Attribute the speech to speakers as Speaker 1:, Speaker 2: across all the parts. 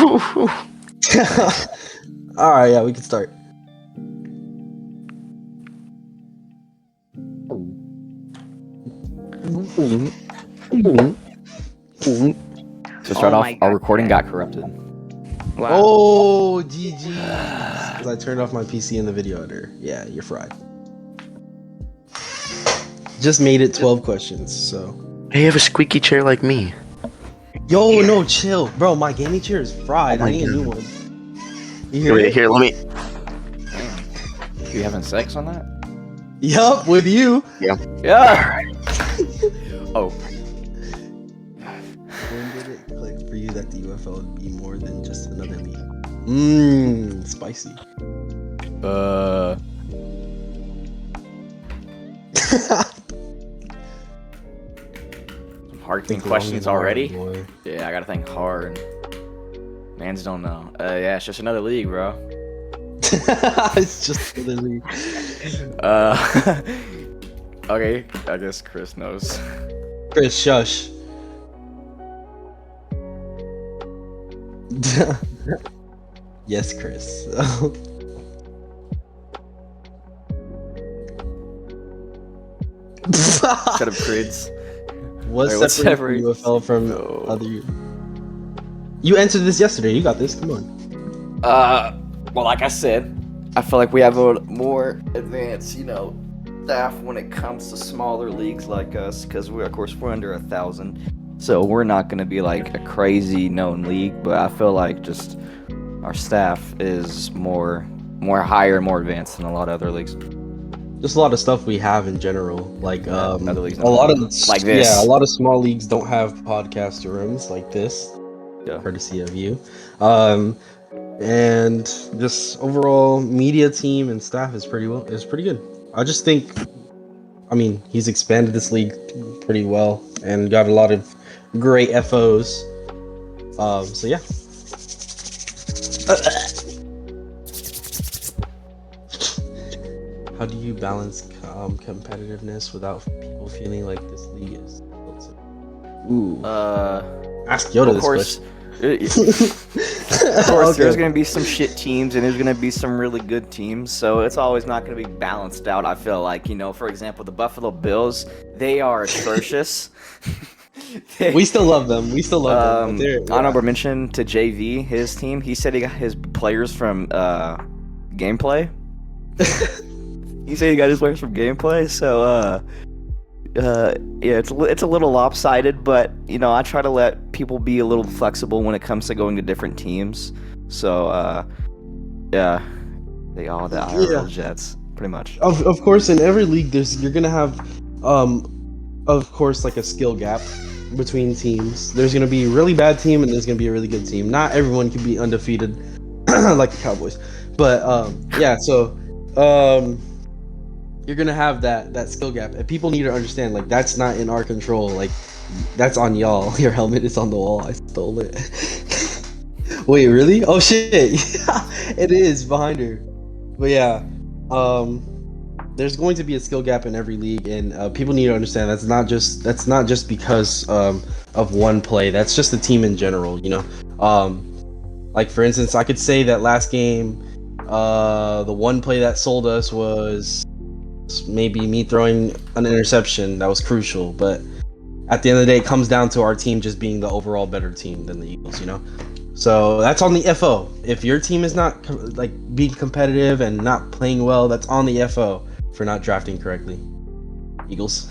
Speaker 1: All right, yeah, we can start.
Speaker 2: To start off, our recording got corrupted.
Speaker 3: Wow.
Speaker 1: Oh, GG. Because I turned off my PC in the video editor. Yeah, you're fried. Just made it 12 questions, so.
Speaker 4: Hey, you have a squeaky chair like me.
Speaker 1: Yo, no, chill. Bro, my gaming chair is fried. I need a new one. You hear it?
Speaker 4: Here, let me.
Speaker 2: You having sex on that?
Speaker 1: Yup, with you.
Speaker 2: Yeah. Oh.
Speaker 1: When did it click for you that the UFL would be more than just another league? Spicy.
Speaker 2: Hard questions already? Boy. Yeah, I gotta think hard. Mans don't know. Yeah, it's just another league, bro.
Speaker 1: It's just another league.
Speaker 2: Okay, I guess Chris knows.
Speaker 1: Chris, shush. Yes, Chris.
Speaker 2: Shut up, Crids.
Speaker 1: What separates UFL from other? You answered this yesterday. You got this. Come on.
Speaker 2: Well, like I said, I feel like we have a more advanced, staff when it comes to smaller leagues like us, because we're under 1,000, so we're not going to be like a crazy known league. But I feel like just our staff is more higher and more advanced than a lot of other leagues.
Speaker 1: Just a lot of stuff we have in general, like
Speaker 2: other leagues
Speaker 1: a lot of
Speaker 2: like this.
Speaker 1: Yeah, a lot of small leagues don't have podcast rooms like this, courtesy of you. And just overall media team and staff is pretty good. I just think, he's expanded this league pretty well and got a lot of great FOs. So yeah. How do you balance competitiveness without people feeling like this league is? Ask Yoda this question.
Speaker 2: Of course, there's going to be some shit teams and there's going to be some really good teams, so it's always not going to be balanced out. I feel like, for example, the Buffalo Bills, they are atrocious.
Speaker 1: We still love them.
Speaker 2: Honorable mention to JV, his team. He said he got his players from gameplay. He said he got his players from gameplay, so yeah, it's a little lopsided, but I try to let people be a little flexible when it comes to going to different teams. So yeah, they all the IRL Jets, pretty much.
Speaker 1: Of course, in every league, you're gonna have, of course, like a skill gap between teams. There's gonna be a really bad team and there's gonna be a really good team. Not everyone can be undefeated like the Cowboys, but yeah. So you're gonna have that skill gap, and people need to understand, like, that's not in our control. Like, that's on y'all. Your helmet is on the wall. I stole it. Wait, really? Oh shit! Yeah, it is behind her. But yeah, there's going to be a skill gap in every league, and people need to understand that's not just because of one play. That's just the team in general. Like for instance, I could say that last game, the one play that sold us was maybe me throwing an interception that was crucial, but at the end of the day, it comes down to our team just being the overall better team than the Eagles, So that's on the FO. If your team is not being competitive and not playing well, that's on the FO for not drafting correctly. Eagles.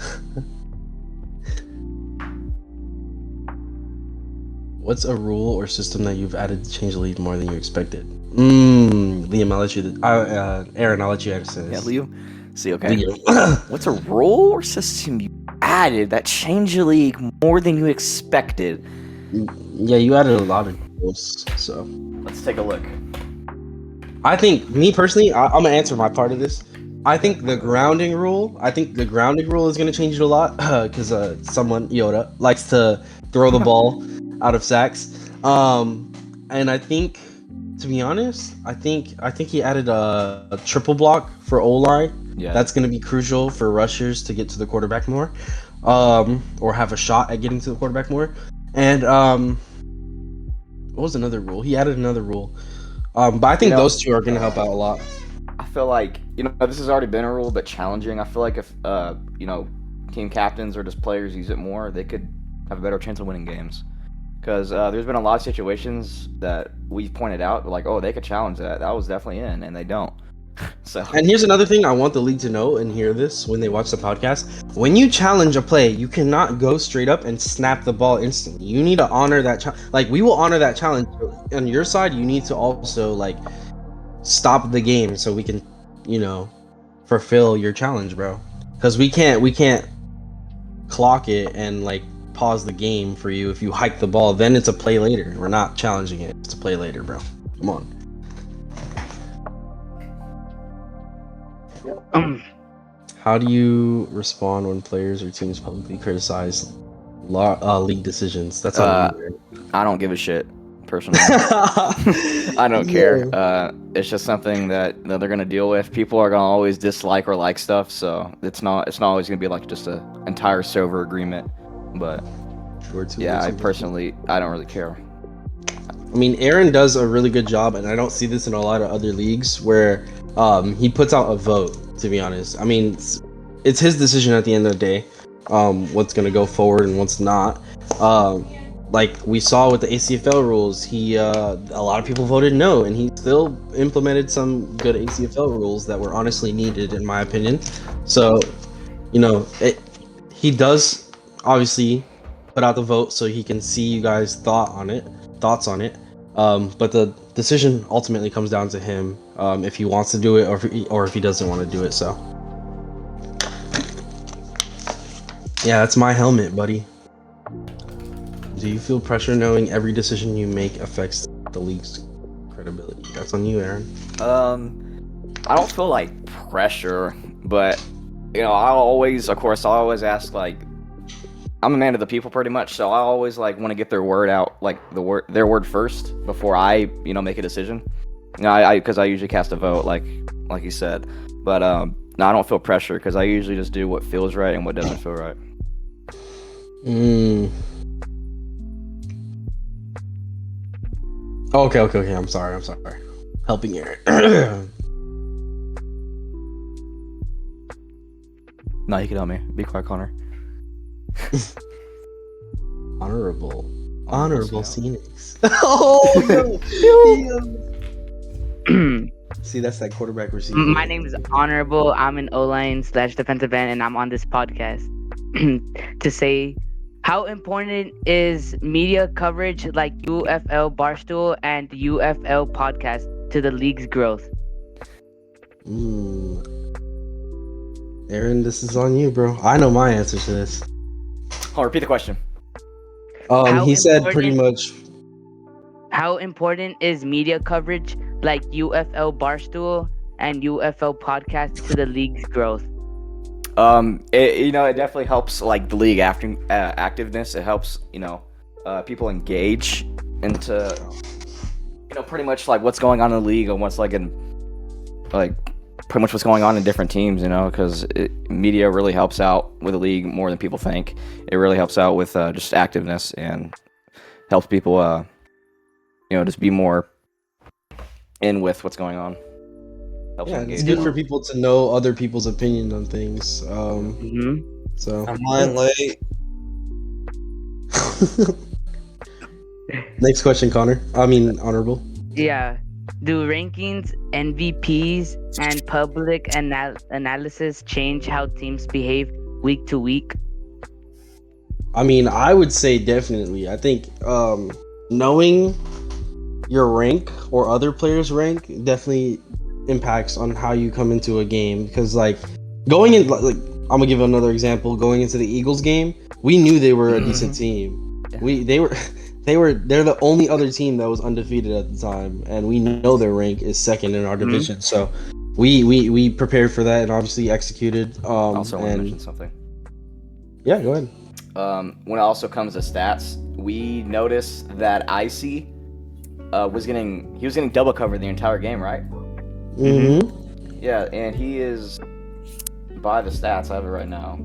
Speaker 1: What's a rule or system that you've added to change the league more than you expected? Liam, I'll let you. Aaron, I'll let you answer this.
Speaker 2: Yeah, Liam. See, okay. What's a rule or system you added that changed the league more than you expected?
Speaker 1: Yeah, you added a lot of rules, so
Speaker 2: let's take a look.
Speaker 1: I think, me personally, I'm gonna answer my part of this. I think the grounding rule is gonna change it a lot because someone, Yoda, likes to throw the ball out of sacks. And I think, to be honest, I think he added a triple block for O-line. Yeah, that's going to be crucial for rushers to get to the quarterback more, or have a shot at getting to the quarterback more. And What was another rule? He added another rule. But I think those two are gonna help out a lot.
Speaker 2: I feel like this has already been a rule, but challenging. I feel like if team captains or just players use it more, they could have a better chance of winning games. Because there's been a lot of situations that we've pointed out, like, oh, they could challenge that. That was definitely in, and they don't. So.
Speaker 1: And here's another thing I want the league to know and hear this when they watch the podcast. When you challenge a play, you cannot go straight up and snap the ball instantly. You need to honor that like, we will honor that challenge. On your side, you need to also like stop the game so we can, fulfill your challenge, bro. Because we can't clock it and like pause the game for you if you hike the ball. Then it's a play later. We're not challenging it. It's a play later, bro. Come on. How do you respond when players or teams publicly criticize league decisions? That's on you.
Speaker 2: I don't give a shit, personally. I don't care. It's just something that they're gonna deal with. People are gonna always dislike or like stuff, so it's not always gonna be like just an entire sober agreement. But I personally, I don't really care.
Speaker 1: I mean, Aaron does a really good job, and I don't see this in a lot of other leagues where he puts out a vote. To be honest, I mean, it's his decision at the end of the day, what's gonna go forward and what's not. Like we saw with the ACFL rules, a lot of people voted no, and he still implemented some good ACFL rules that were honestly needed, in my opinion. So, he does obviously put out the vote so he can see you guys' thoughts on it. But the decision ultimately comes down to him, if he wants to do it or if he doesn't want to do it. So, yeah, that's my helmet, buddy. Do you feel pressure knowing every decision you make affects the league's credibility? That's on you, Aaron.
Speaker 2: I don't feel like pressure, but I always ask, like, I'm a man of the people pretty much, so I always like want to get their word out, like their word first before I make a decision. Because I usually cast a vote, like you said, but no, I don't feel pressure because I usually just do what feels right and what doesn't feel right.
Speaker 1: Okay. I'm sorry. Helping Aaron.
Speaker 2: No, you can help me. Be quiet, Connor.
Speaker 1: Honorable Phoenix. Oh no! See, that's that quarterback receiver.
Speaker 3: My name is Honorable. I'm an O-line/defensive end, and I'm on this podcast to say how important is media coverage like UFL Barstool and UFL podcast to the league's growth.
Speaker 1: Aaron, this is on you, bro. I know my answer to this.
Speaker 2: I'll repeat the question.
Speaker 1: He said pretty much.
Speaker 3: How important is media coverage like UFL Barstool and UFL podcast to the league's growth?
Speaker 2: It definitely helps, like, the league activeness. It helps people engage into pretty much like what's going on in the league and what's pretty much what's going on in different teams, because media really helps out with the league more than people think. It really helps out with just activeness and helps people just be more in with what's going on.
Speaker 1: It's good for people to know other people's opinion on things. So
Speaker 5: I'm lying late.
Speaker 1: Next question, Honorable.
Speaker 3: Yeah. Do rankings, MVPs, and public analysis change how teams behave week to week?
Speaker 1: I would say definitely. I think knowing your rank or other players' rank definitely impacts on how you come into a game. Because going in, I'm gonna give another example. Going into the Eagles game, we knew they were a decent team. They're the only other team that was undefeated at the time, and we know their rank is second in our division. So we prepared for that and obviously executed.
Speaker 2: Also want to mention something.
Speaker 1: Yeah, go ahead.
Speaker 2: When it also comes to stats, we noticed that Icy was getting double covered the entire game, right?
Speaker 1: Mm-hmm.
Speaker 2: Yeah, and he is, by the stats, I have it right now.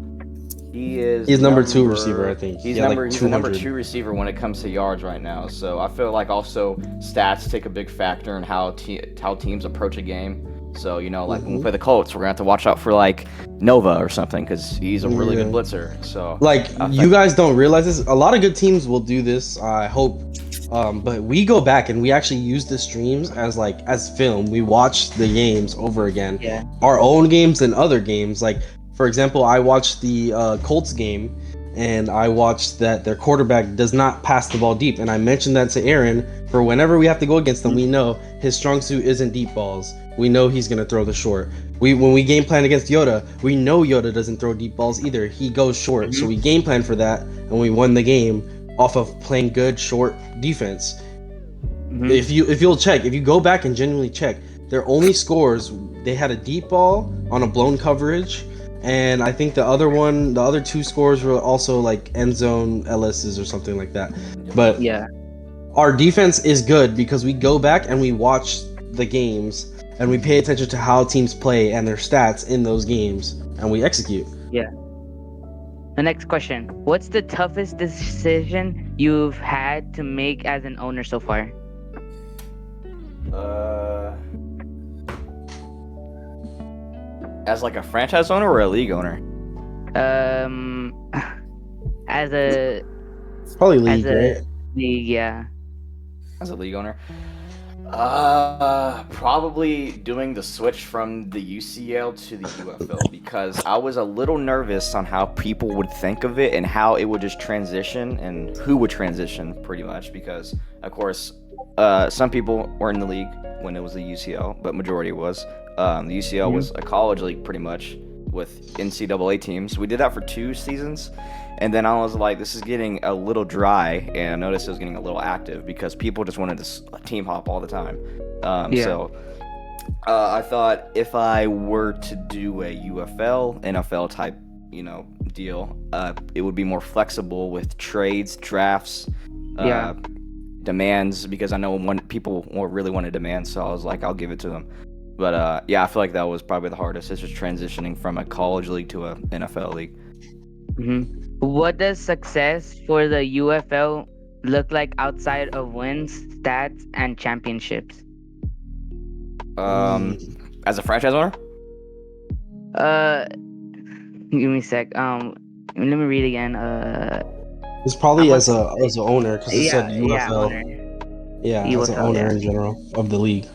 Speaker 2: He is.
Speaker 1: He's number 2 receiver, I think.
Speaker 2: He's
Speaker 1: Yeah, like
Speaker 2: He's the number
Speaker 1: 200.
Speaker 2: 2 receiver when it comes to yards right now. So I feel like also stats take a big factor in how teams approach a game. So like when we play the Colts, we're gonna have to watch out for like Nova or something because he's a really good blitzer. So
Speaker 1: like you guys don't realize this. A lot of good teams will do this. I hope. But we go back and we actually use the streams as film. We watch the games over again.
Speaker 3: Yeah.
Speaker 1: Our own games and other games. Like for example, I watched the Colts game, and I watched that their quarterback does not pass the ball deep. And I mentioned that to Aaron for whenever we have to go against them. We know his strong suit isn't deep balls. We know he's gonna throw the short. When we game plan against Yoda, we know Yoda doesn't throw deep balls either. He goes short. So we game plan for that, and we won the game off of playing good short defense. If you go back and genuinely check, their only scores, they had a deep ball on a blown coverage, and I think the other 2 scores were also like end zone LSs or something like that. But
Speaker 3: Yeah.
Speaker 1: our defense is good because we go back and we watch the games and we pay attention to how teams play and their stats in those games, and we execute.
Speaker 3: Yeah. The next question. What's the toughest decision you've had to make as an owner so far?
Speaker 2: As like a franchise owner or a league owner?
Speaker 3: As a
Speaker 1: Probably league,
Speaker 3: as a
Speaker 1: right?
Speaker 3: league, yeah.
Speaker 2: As a league owner? Probably doing the switch from the UCL to the UFL because I was a little nervous on how people would think of it and how it would just transition and who would transition pretty much because, of course, some people were in the league when it was the UCL, but majority was. The UCL was a college league pretty much with NCAA teams. We did that for 2 seasons. And then I was like, this is getting a little dry, and I noticed it was getting a little active because people just wanted to team hop all the time. So I thought if I were to do a UFL, NFL type, deal, it would be more flexible with trades, drafts, demands, because I know people really wanted demands, so I was like, I'll give it to them. But I feel like that was probably the hardest. It's just transitioning from a college league to a NFL league.
Speaker 3: What does success for the UFL look like outside of wins, stats, and championships?
Speaker 2: As a franchise owner?
Speaker 3: Give me a sec. Let me read again.
Speaker 1: It's probably as a owner because it said UFL.
Speaker 3: Yeah, owner.
Speaker 1: As an owner in general of the league.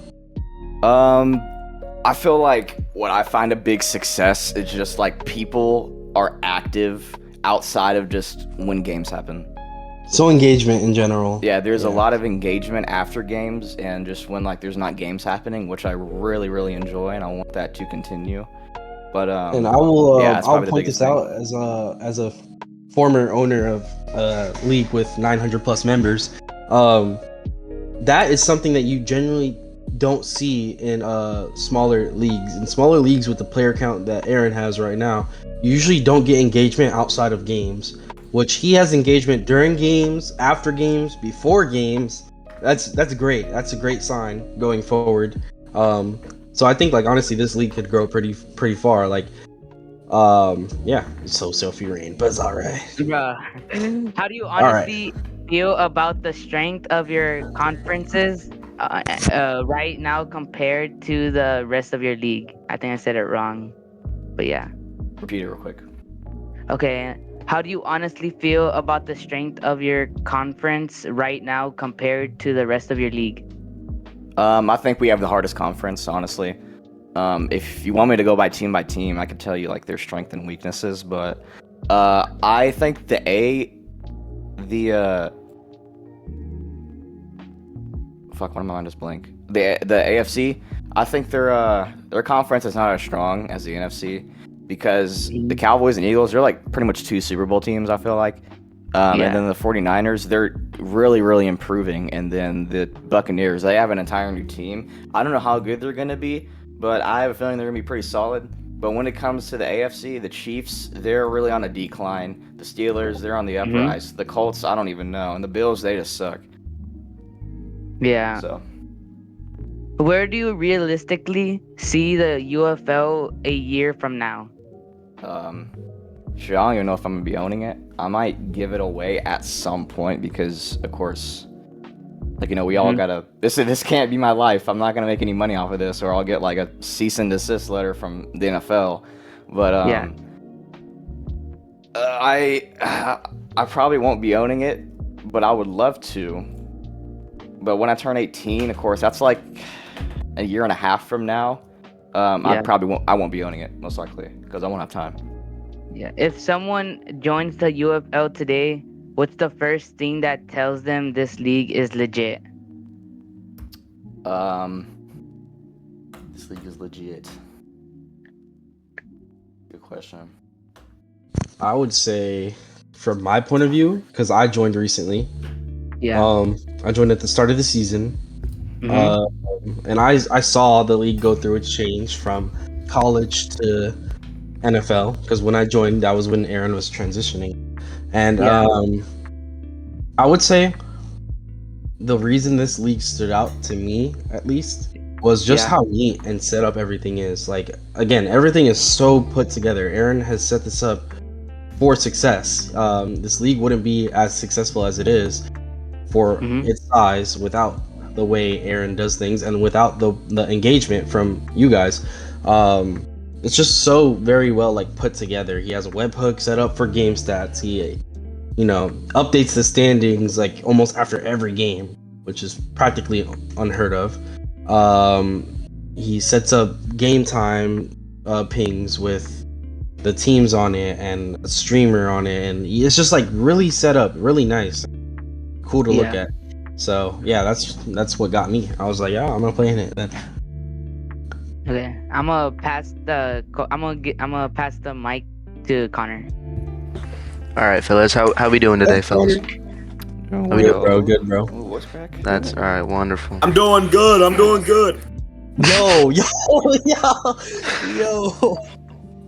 Speaker 2: I feel like what I find a big success is just like people are active outside of just when games happen.
Speaker 1: So engagement in general.
Speaker 2: Yeah, there's a lot of engagement after games and just when like there's not games happening, which I really, really enjoy, and I want that to continue. But
Speaker 1: and I will I'll point this out as a former owner of a league with 900 plus members. That is something that you generally don't see in smaller leagues. In smaller leagues with the player count that Aaron has right now, you usually don't get engagement outside of games, which he has engagement during games, after games, before games. That's great. That's a great sign going forward. So I think like honestly this league could grow pretty far. Like it's so self-rain, but it's alright.
Speaker 3: Bruh. How do you honestly feel about the strength of your conferences right now compared to the rest of your league? I think I said it wrong, but yeah.
Speaker 2: Repeat it real quick.
Speaker 3: Okay. How do you honestly feel about the strength of your conference right now compared to the rest of your league?
Speaker 2: I think we have the hardest conference, honestly. If you want me to go by team, I could tell you like their strengths and weaknesses, but I think fuck, what am I on just blank? The AFC, I think their conference is not as strong as the NFC because the Cowboys and Eagles, they're like pretty much 2 Super Bowl teams, I feel like. And then the 49ers, they're really, really improving. And then the Buccaneers, they have an entire new team. I don't know how good they're going to be, but I have a feeling they're going to be pretty solid. But when it comes to the AFC, the Chiefs, they're really on a decline. The Steelers, they're on the uprise. The Colts, I don't even know. And the Bills, they just suck.
Speaker 3: Yeah.
Speaker 2: So,
Speaker 3: where do you realistically see the UFL a year from now?
Speaker 2: Shit, I don't even know if I'm gonna be owning it. I might give it away at some point because, of course, like, you know, we all gotta. This can't be my life. I'm not gonna make any money off of this, or I'll get like a cease and desist letter from the NFL. But I probably won't be owning it, but I would love to. But when I turn 18, of course, that's like a year and a half from now. I won't be owning it most likely because I won't have time.
Speaker 3: Yeah. If someone joins the UFL today, what's the first thing that tells them this league is legit?
Speaker 2: This league is legit. Good question.
Speaker 1: I would say, from my point of view, because I joined recently.
Speaker 3: Yeah.
Speaker 1: I joined at the start of the season.
Speaker 3: Mhm.
Speaker 1: And I saw the league go through its change from college to NFL, because when I joined, that was when Aaron was transitioning. And I would say the reason this league stood out to me, at least, was just how neat and set up everything is. Like, again, everything is so put together. Aaron has set this up for success. This league wouldn't be as successful as it is for its size without the way Aaron does things and without the engagement from you guys. It's just so very well like put together. He has a webhook set up for game stats. He, you know, updates the standings like almost after every game, which is practically unheard of. He sets up game time pings with the teams on it and a streamer on it, and it's just like really set up, really nice, cool to look at. So yeah, that's what got me. I was like, yeah, I'm gonna play in it then.
Speaker 3: Okay, I'm gonna pass the mic to Connor.
Speaker 4: All right, fellas. How we doing today, fellas?
Speaker 1: How we doing, bro? Good, bro.
Speaker 2: Ooh, what's crack?
Speaker 4: That's all right. Wonderful.
Speaker 5: I'm doing good.
Speaker 1: Yo.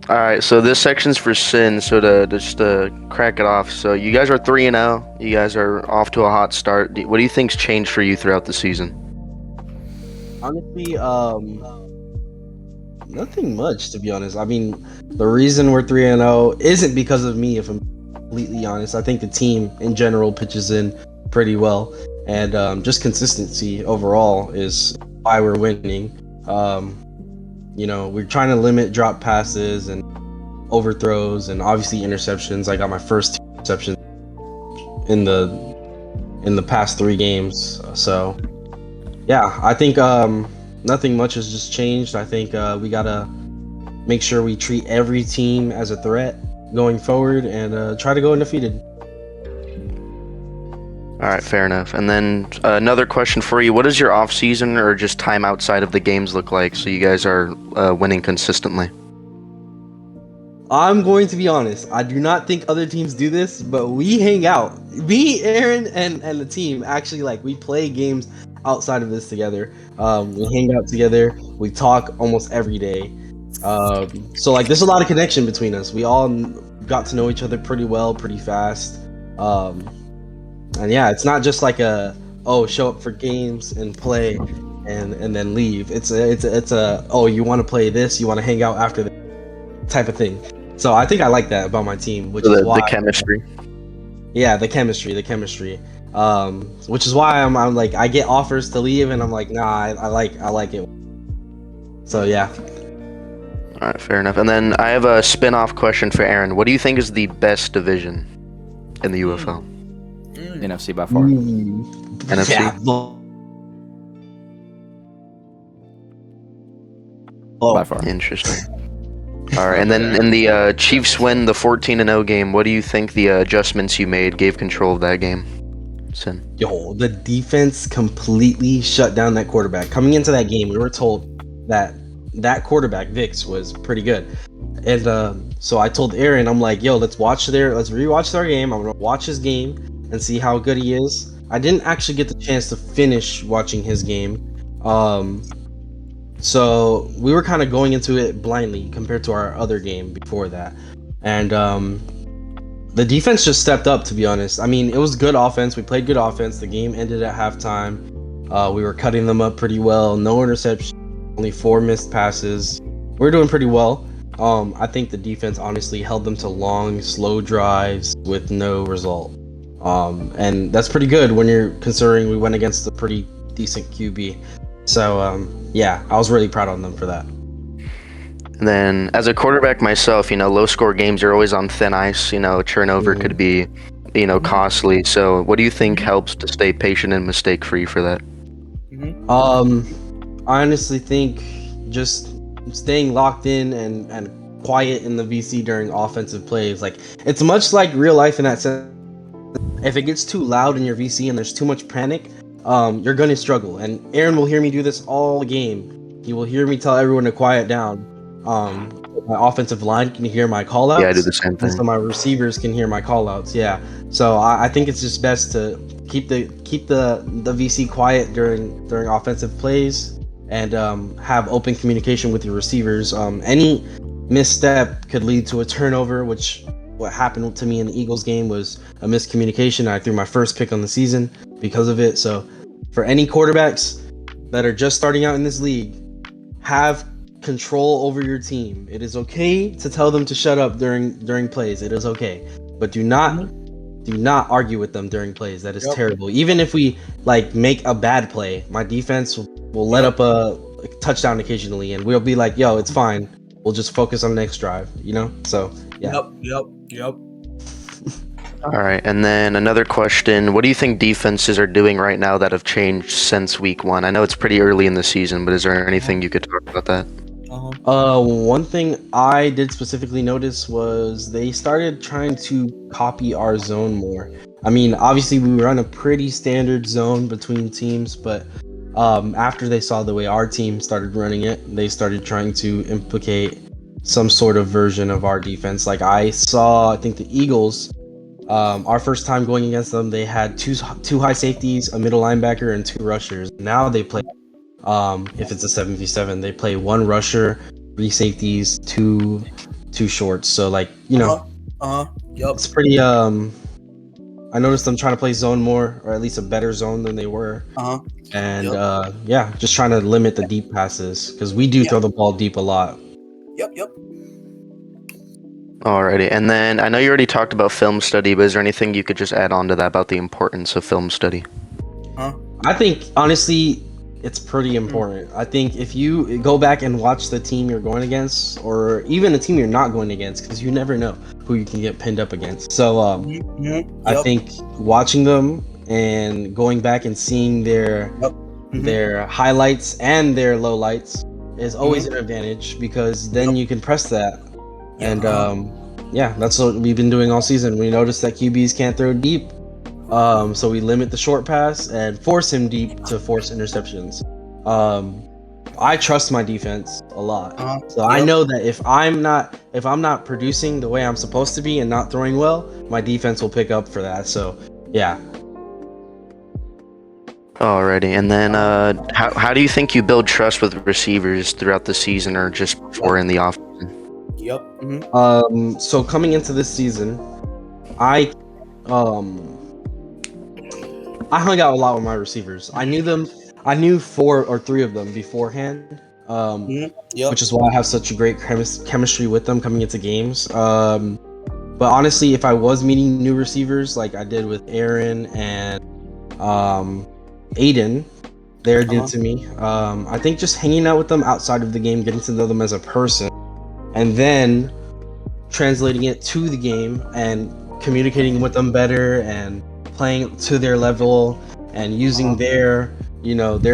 Speaker 4: All right, so this section's for Sin. So to crack it off. So you guys are 3-0. You guys are off to a hot start. What do you think's changed for you throughout the season?
Speaker 1: Honestly, nothing much, to be honest. I mean, the reason we're 3-0 isn't because of me, if I'm completely honest. I think the team in general pitches in pretty well, and just consistency overall is why we're winning. You know, we're trying to limit drop passes and overthrows and obviously interceptions. I got my first interception in the past 3 games. So yeah, I think nothing much has just changed. I think we gotta make sure we treat every team as a threat going forward and try to go undefeated.
Speaker 4: All right, fair enough. And then another question for you: what does your off season or just time outside of the games look like, so you guys are winning consistently?
Speaker 1: I'm going to be honest. I do not think other teams do this, but we hang out. Me, Aaron, and the team actually we play games outside of this together. We hang out together. We talk almost every day. So there's a lot of connection between us. We all got to know each other pretty well, pretty fast. And yeah, it's not just show up for games and play and then leave. It's a you want to play this, you want to hang out after the type of thing. So I think I like that about my team, which is why
Speaker 4: the chemistry.
Speaker 1: Yeah, the chemistry. Which is why I'm like, I get offers to leave and I'm like, nah, I like it. So yeah.
Speaker 4: All right, fair enough. And then I have a spin-off question for Aaron. What do you think is the best division in the UFL?
Speaker 2: NFC by far.
Speaker 4: NFC.
Speaker 1: Yeah.
Speaker 2: By far.
Speaker 4: Interesting. All right, and then in the Chiefs win the 14-0 game, what do you think the adjustments you made gave control of that game? Sin.
Speaker 1: Yo, the defense completely shut down that quarterback. Coming into that game, we were told that quarterback, Vix, was pretty good. And so I told Aaron, I'm like, yo, let's rewatch their game. I'm going to watch his game and see how good he is. I didn't actually get the chance to finish watching his game. So we were kind of going into it blindly compared to our other game before that. And the defense just stepped up, to be honest. I mean, it was good offense. We played good offense. The game ended at halftime. We were cutting them up pretty well. No interception, only 4 missed passes. We were doing pretty well. I think the defense honestly held them to long, slow drives with no result. And that's pretty good when you're considering we went against a pretty decent QB. So yeah, I was really proud on them for that.
Speaker 4: And then, as a quarterback myself, low score games are always on thin ice. Turnover
Speaker 1: Mhm.
Speaker 4: could be, costly. So, what do you think helps to stay patient and mistake free for that?
Speaker 1: I honestly think just staying locked in and quiet in the VC during offensive plays, like it's much like real life in that sense. If it gets too loud in your VC and there's too much panic, you're gonna struggle. And Aaron will hear me do this all game. He will hear me tell everyone to quiet down. My offensive line can hear my call
Speaker 4: Yeah, I do
Speaker 1: outs,
Speaker 4: the same
Speaker 1: and so
Speaker 4: thing.
Speaker 1: my receivers can hear my call outs. Yeah. So I think it's just best to keep the VC quiet during offensive plays and have open communication with your receivers. Any misstep could lead to a turnover, which what happened to me in the Eagles game was a miscommunication. I threw my first pick on the season because of it. So for any quarterbacks that are just starting out in this league, have control over your team. It is okay to tell them to shut up during plays. It is okay. But do not argue with them during plays. That is terrible. Even if we like make a bad play, my defense will let up a touchdown occasionally and we'll be like, "Yo, it's fine. We'll just focus on the next drive," So, yeah.
Speaker 5: Yep.
Speaker 4: All right, and then another question: what do you think defenses are doing right now that have changed since week 1? I know it's pretty early in the season, but is there anything you could talk about that?
Speaker 1: One thing I did specifically notice was they started trying to copy our zone more. I mean, obviously we run a pretty standard zone between teams, but after they saw the way our team started running it, they started trying to implicate some sort of version of our defense. Like I think the Eagles, our first time going against them, they had two high safeties, a middle linebacker, and 2 rushers. Now they play, if it's a 7v7, they play 1 rusher, 3 safeties, two shorts. So like
Speaker 5: Yep.
Speaker 1: it's pretty. I noticed them trying to play zone more, or at least a better zone than they were. And yeah, just trying to limit the deep passes because we do throw the ball deep a lot.
Speaker 5: Yep.
Speaker 4: Alrighty, and then I know you already talked about film study, but is there anything you could just add on to that about the importance of film study?
Speaker 1: I think honestly, it's pretty important. I think if you go back and watch the team you're going against, or even a team you're not going against, because you never know who you can get pinned up against. So I think watching them and going back and seeing their highlights and their lowlights is always an advantage because then you can press that. And yeah, that's what we've been doing all season. We noticed that QBs can't throw deep. So we limit the short pass and force him deep to force interceptions. I trust my defense a lot. So I know that if I'm not producing the way I'm supposed to be and not throwing well, my defense will pick up for that. So yeah.
Speaker 4: Alrighty, and then how do you think you build trust with receivers throughout the season or just before in the off?
Speaker 1: So coming into this season, I hung out a lot with my receivers. I knew 4 or 3 of them beforehand, which is why I have such a great chemistry with them coming into games. But honestly, if I was meeting new receivers like I did with Aaron and Aiden, they're new to me. I think just hanging out with them outside of the game, getting to know them as a person, and then translating it to the game and communicating with them better and playing to their level and using their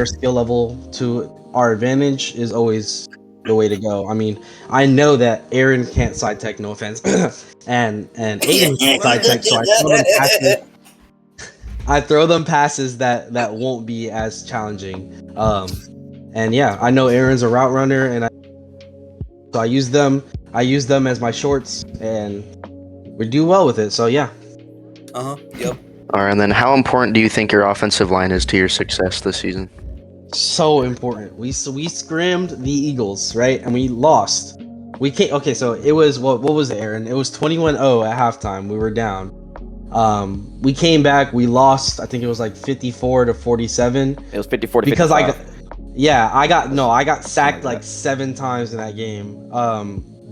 Speaker 1: skill level to our advantage is always the way to go. I mean, I know that Aaron can't side tech, no offense, and Aiden can't side tech, so I throw them passes that won't be as challenging. And yeah, I know Aaron's a route runner, and so I use them as my shorts, and we do well with it. So yeah.
Speaker 5: Yep.
Speaker 4: All right, and then how important do you think your offensive line is to your success this season?
Speaker 1: So important. We scrimmed the Eagles, right? And we lost. We can't. Okay, so it was what was it, Aaron? It was 21-0 at halftime. We were down. We came back. We lost. I think it was like 54-47.
Speaker 2: It was 54 to
Speaker 1: because
Speaker 2: 55.
Speaker 1: I got sacked like 7 times in that game.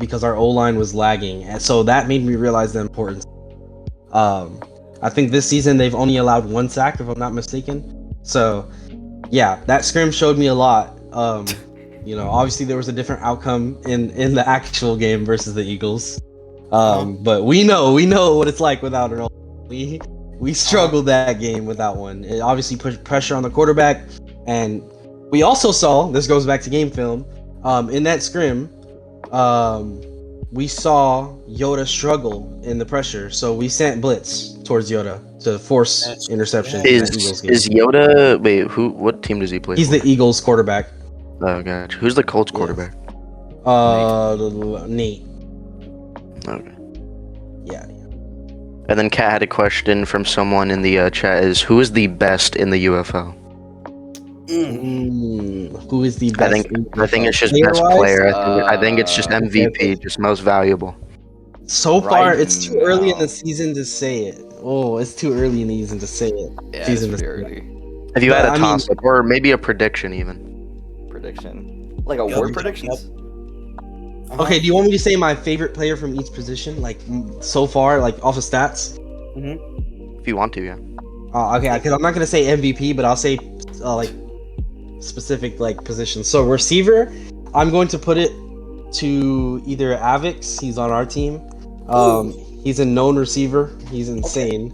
Speaker 1: because our O-line was lagging, and so that made me realize the importance. I think this season they've only allowed 1 sack, if I'm not mistaken. So, yeah, that scrim showed me a lot. Obviously there was a different outcome in the actual game versus the Eagles. But we know what it's like without an O-line. We struggled that game without one. It obviously put pressure on the quarterback, and we also saw, this goes back to game film, in that scrim, we saw Yoda struggle in the pressure, so we sent blitz towards Yoda to force interception in that Eagles game.
Speaker 4: Is Yoda? Wait, what team does he play?
Speaker 1: He's
Speaker 4: for?
Speaker 1: the Eagles quarterback.
Speaker 4: Oh, gotcha. Who's the Colts quarterback?
Speaker 1: Nate.
Speaker 4: Okay.
Speaker 1: Yeah.
Speaker 4: And then Kat had a question from someone in the chat: is who is the best in the UFL?
Speaker 1: Who is the best?
Speaker 4: I think it's just best player. I think it's just MVP, just most valuable.
Speaker 1: So far,
Speaker 2: Right
Speaker 1: it's too early in
Speaker 2: now.
Speaker 1: the season to say it. Oh, it's too early in the season to say it.
Speaker 2: Yeah,
Speaker 1: Season
Speaker 2: it's
Speaker 1: to
Speaker 2: pretty
Speaker 1: say it.
Speaker 2: early.
Speaker 4: If you
Speaker 1: But,
Speaker 4: had
Speaker 1: I
Speaker 4: a
Speaker 1: mean-
Speaker 4: toss up, or maybe a prediction even.
Speaker 2: Prediction. Like award predictions?
Speaker 1: Okay, do you want me to say my favorite player from each position, like so far, like off of stats?
Speaker 4: If you want to, yeah.
Speaker 1: Okay, because I'm not gonna say MVP, but I'll say like specific like positions. So receiver, I'm going to put it to either Avix. He's on our team. He's a known receiver. He's insane.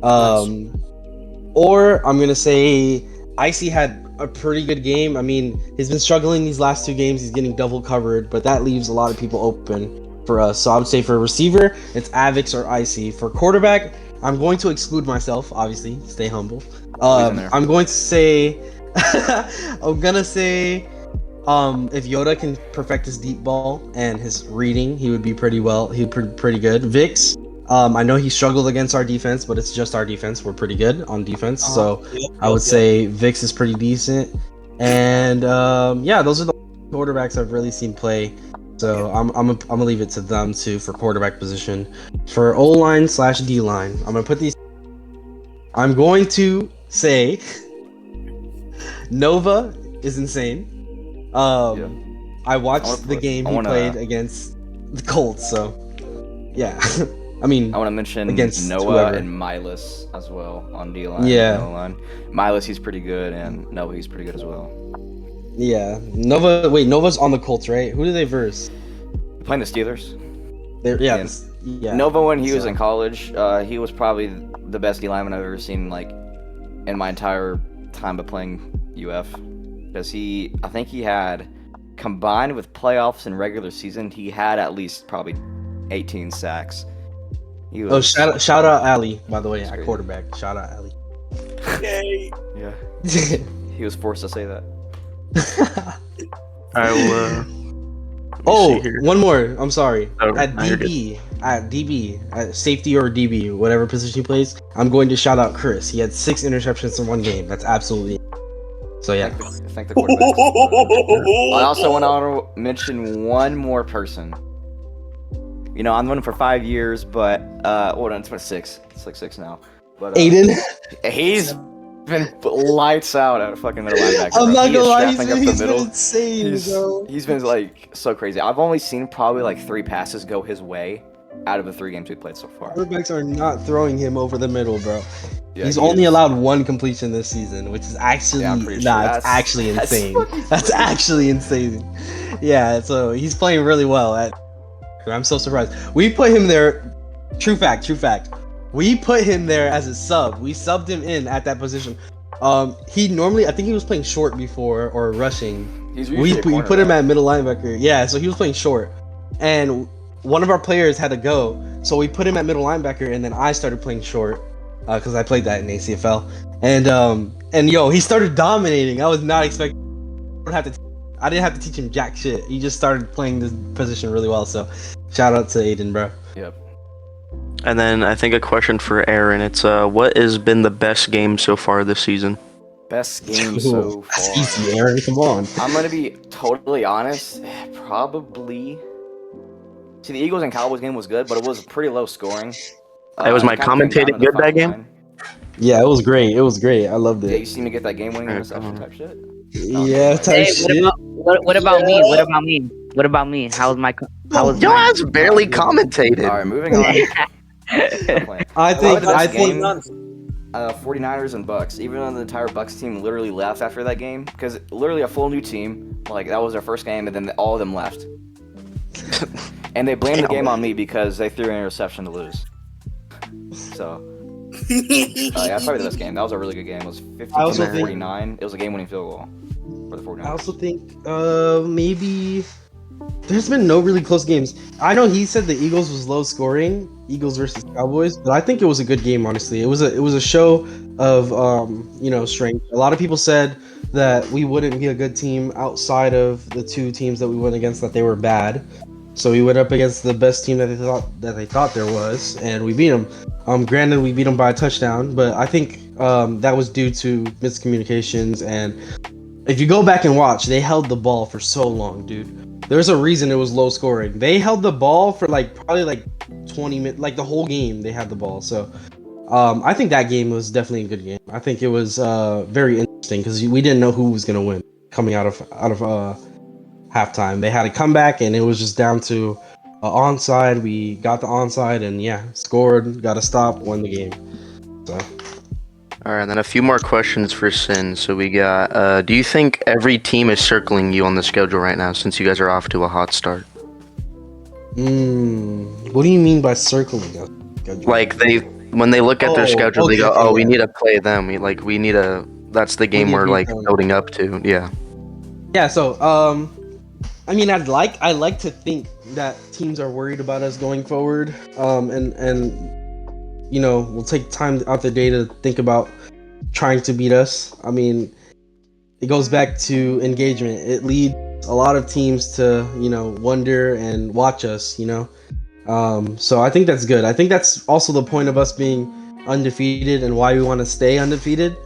Speaker 1: Or I'm gonna say Icy had a pretty good game. I mean, he's been struggling these last 2 games. He's getting double covered, but that leaves a lot of people open for us. So I would say for receiver, it's Avix or Icy. For quarterback, I'm going to exclude myself. Obviously, stay humble. I'm going to say, I'm gonna say, if Yoda can perfect his deep ball and his reading, he would be pretty well. He'd be pretty good. Vix, I know he struggled against our defense, but it's just our defense. We're pretty good on defense, so I would say Vix is pretty decent. And yeah, those are the quarterbacks I've really seen play. So I'm gonna leave it to them too for quarterback position. For O-line / D-line, I'm gonna put these. I'm going to say Nova is insane. I watched the game he played against the Colts, so yeah. I mean,
Speaker 2: I want to mention
Speaker 1: against
Speaker 2: Noah
Speaker 1: whoever.
Speaker 2: and Milas as well on D-line.
Speaker 1: Yeah.
Speaker 2: And O-line. Milas, he's pretty good, and Noah, he's pretty good as well.
Speaker 1: Yeah, Nova. Wait, Nova's on the Colts, right? Who do they verse?
Speaker 2: Playing the Steelers.
Speaker 1: Yeah.
Speaker 2: Nova, when he was
Speaker 1: So-
Speaker 2: in college, he was probably the best D lineman I've ever seen, like, in my entire time of playing UF. Because I think he had, combined with playoffs and regular season, he had at least probably 18 sacks. He
Speaker 1: Oh,
Speaker 2: was,
Speaker 1: shout out Ali, by the way,
Speaker 2: That's
Speaker 1: at
Speaker 2: crazy.
Speaker 1: quarterback. Shout out Ali.
Speaker 5: Yay!
Speaker 2: Yeah, he was forced to say that.
Speaker 4: I will.
Speaker 1: Oh, one more. I'm sorry.
Speaker 4: Oh,
Speaker 1: At
Speaker 4: no, you're
Speaker 1: DB, at safety or DB, whatever position he plays, I'm going to shout out Chris. He had 6 interceptions in one game. That's absolutely. So yeah.
Speaker 2: Thank the quarterback. I also want to mention one more person. You know, I'm running for 5 years, but hold on, it's been 6. It's like 6 now. But
Speaker 1: Aiden.
Speaker 2: he's been lights out at a fucking middle linebacker.
Speaker 1: I'm
Speaker 2: bro.
Speaker 1: not
Speaker 2: He
Speaker 1: gonna
Speaker 2: is
Speaker 1: lie,
Speaker 2: strapping up the
Speaker 1: he's been
Speaker 2: middle.
Speaker 1: insane, bro.
Speaker 2: He's been like so crazy. I've only seen probably like 3 passes go his way out of the 3 games we played so far.
Speaker 1: Quarterbacks are not throwing him over the middle, bro.
Speaker 2: Yeah,
Speaker 1: He's
Speaker 2: he
Speaker 1: only
Speaker 2: is.
Speaker 1: allowed 1 completion this season, which is actually
Speaker 2: Yeah, I'm pretty sure.
Speaker 1: it's actually
Speaker 2: That's
Speaker 1: insane.
Speaker 2: fucking
Speaker 1: That's
Speaker 2: crazy.
Speaker 1: actually insane. Yeah, so he's playing really well. I'm so surprised. We put him there. True fact. We put him there as a sub. We subbed him in at that position. He normally, I think he was playing short before or rushing.
Speaker 2: He's
Speaker 1: We
Speaker 2: usually a
Speaker 1: put him
Speaker 2: cornerback.
Speaker 1: at middle linebacker. Yeah, so he was playing short, and one of our players had to go, so we put him at middle linebacker, and then I started playing short because I played that in ACFL, and yo, he started dominating. I was not expecting. I didn't have to teach him jack shit. He just started playing this position really well. So, shout out to Aiden, bro.
Speaker 2: Yep.
Speaker 4: And then I think a question for Aaron. It's what has been the best game so far this season?
Speaker 2: Best game so
Speaker 1: That's
Speaker 2: far.
Speaker 1: easy, Aaron. Come on.
Speaker 2: I'm gonna be totally honest. Probably. See, the Eagles and Cowboys game was good, but it was pretty low scoring.
Speaker 4: Hey, was my
Speaker 2: It kinda came down
Speaker 4: commentating
Speaker 2: to the
Speaker 4: good that
Speaker 2: front
Speaker 4: game?
Speaker 2: line.
Speaker 1: Yeah, it was great. I loved
Speaker 2: Yeah, you
Speaker 1: it.
Speaker 2: seem to get that game winning interception type shit.
Speaker 1: Yeah, type
Speaker 3: Hey,
Speaker 1: shit.
Speaker 3: what about me? What about me? What about me? How was my? How was
Speaker 4: Your
Speaker 3: mine?
Speaker 4: ass barely commentated.
Speaker 2: All right, moving on. Stop playing.
Speaker 1: I think
Speaker 2: How about
Speaker 1: I
Speaker 2: this
Speaker 1: think
Speaker 2: game? 49ers and Bucks. Even though the entire Bucks team literally left after that game, because literally a full new team, like that was their first game, and then all of them left. And they blamed the game on me because they threw an interception to lose. So, yeah, that's probably the best game. That was a really good game. It was 52-49. It was a game-winning field goal for the 49ers.
Speaker 1: I also think maybe there's been no really close games. I know he said the Eagles was low scoring, Eagles versus Cowboys, but I think it was a good game. Honestly, it was a show of strength. A lot of people said that we wouldn't be a good team outside of the two teams that we went against, that they were bad. So we went up against the best team that they thought there was, and we beat them. Granted, we beat them by a touchdown, but I think that was due to miscommunications. And if you go back and watch, they held the ball for so long, dude. There's a reason it was low scoring. They held the ball for probably 20 minutes, like the whole game. They had the ball. So I think that game was definitely a good game. I think it was very interesting because we didn't know who was gonna win coming out of halftime. They had a comeback, and it was just down to onside. We got the onside, and scored, got a stop, won the game. So.
Speaker 4: All right, and then a few more questions for Sin. So we got, do you think every team is circling you on the schedule right now since you guys are off to a hot start?
Speaker 1: What do you mean by circling us?
Speaker 4: Like when they look at their schedule, they go,
Speaker 1: okay,
Speaker 4: we need to play them. We need to. That's the game we're
Speaker 1: beat them.
Speaker 4: building up to. Yeah.
Speaker 1: Yeah. So I mean, I like to think that teams are worried about us going forward. And we'll take time out the day to think about trying to beat us. I mean, it goes back to engagement. It leads a lot of teams to, wonder and watch us, So I think that's good. I think that's also the point of us being undefeated and why we want to stay undefeated.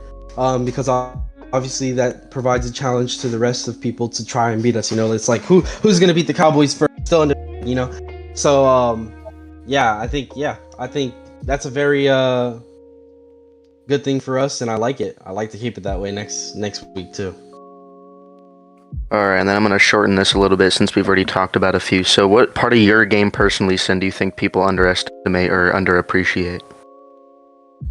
Speaker 1: Because obviously that provides a challenge to the rest of people to try and beat us. It's like who's going to beat the Cowboys first, still undefeated, So I think that's a very good thing for us, and I like it. I like to keep it that way next week too.
Speaker 4: All right, and then I'm going to shorten this a little bit since we've already talked about a few. So what part of your game personally, Sin, do you think people underestimate or underappreciate?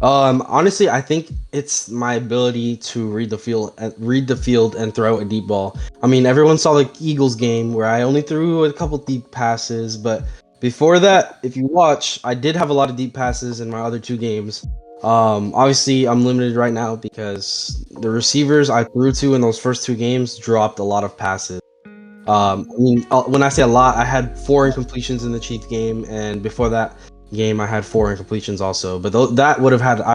Speaker 1: Honestly, I think it's my ability to read the field and throw a deep ball. I mean, everyone saw the Eagles game where I only threw a couple deep passes, but before that, if you watch, I did have a lot of deep passes in my other two games. Obviously, I'm limited right now because the receivers I threw to in those first two games dropped a lot of passes. When I say a lot, I had 4 incompletions in the Chiefs game, and before that game, I had 4 incompletions also. But I would have had I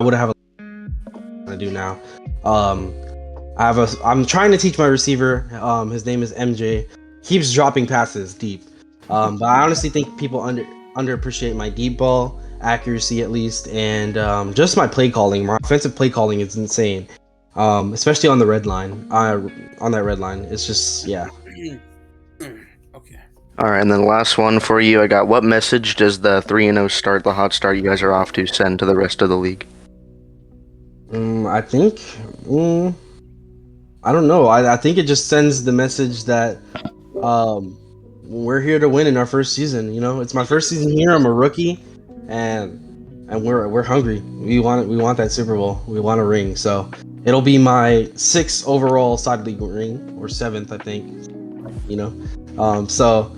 Speaker 1: do now. I'm trying to teach my receiver. His name is MJ. Keeps dropping passes deep. But I honestly think people underappreciate my deep ball accuracy, at least, and just my play calling. My offensive play calling is insane, especially on the red line. On that red line, it's just
Speaker 5: Okay.
Speaker 4: All right, and then last one for you. I got, what message does the 3-0 start, the hot start you guys are off to, send to the rest of the league?
Speaker 1: I think, I don't know. I think it just sends the message that we're here to win in our first season. It's my first season here. I'm a rookie, and we're hungry. We want that Super Bowl. We want a ring. So it'll be my 6th overall side league ring, or 7th, I think. So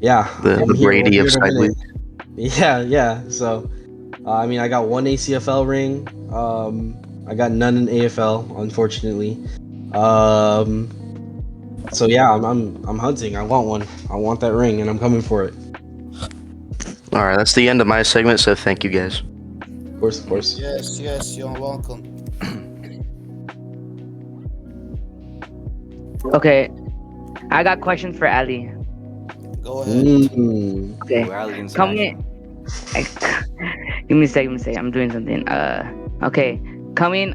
Speaker 1: yeah,
Speaker 4: The Brady of side league.
Speaker 1: Yeah. So I got 1 ACFL ring. I got none in AFL, unfortunately. So yeah, I'm hunting. I want one. I want that ring, and I'm coming for it.
Speaker 4: All right, that's the end of my segment, so thank you guys.
Speaker 1: Of course.
Speaker 5: Yes, you're welcome.
Speaker 3: Okay, I got questions for Ali.
Speaker 5: Go ahead.
Speaker 3: Okay,
Speaker 2: We're Ali in
Speaker 3: come
Speaker 2: Spanish.
Speaker 3: in. Give me a second. I'm doing something. Okay, coming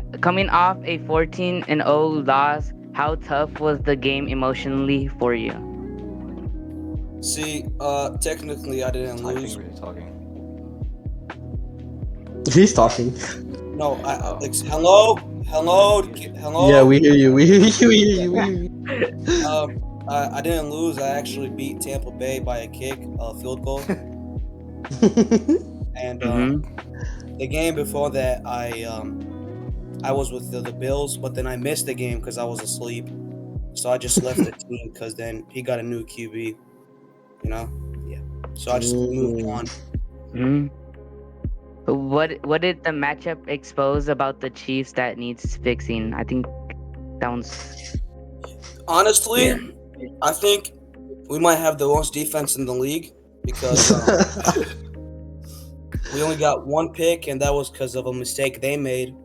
Speaker 3: off a 14-0 loss, how tough was the game emotionally for you?
Speaker 5: See, technically I didn't lose.
Speaker 2: Talking.
Speaker 1: He's talking.
Speaker 5: No, hello.
Speaker 1: Yeah, we hear you. We hear you.
Speaker 5: I I didn't lose. I actually beat Tampa Bay by a kick, a field goal. And
Speaker 3: Mm-hmm.
Speaker 5: the game before that, I was with the Bills, but then I missed the game because I was asleep. So I just left the team because then he got a new QB. You know, yeah. So I just moved
Speaker 1: Mm.
Speaker 5: on.
Speaker 3: Mm-hmm. What did the matchup expose about the Chiefs that needs fixing? I think that one's
Speaker 5: Honestly,
Speaker 3: yeah.
Speaker 5: I think we might have the worst defense in the league because we only got one pick, and that was because of a mistake they made.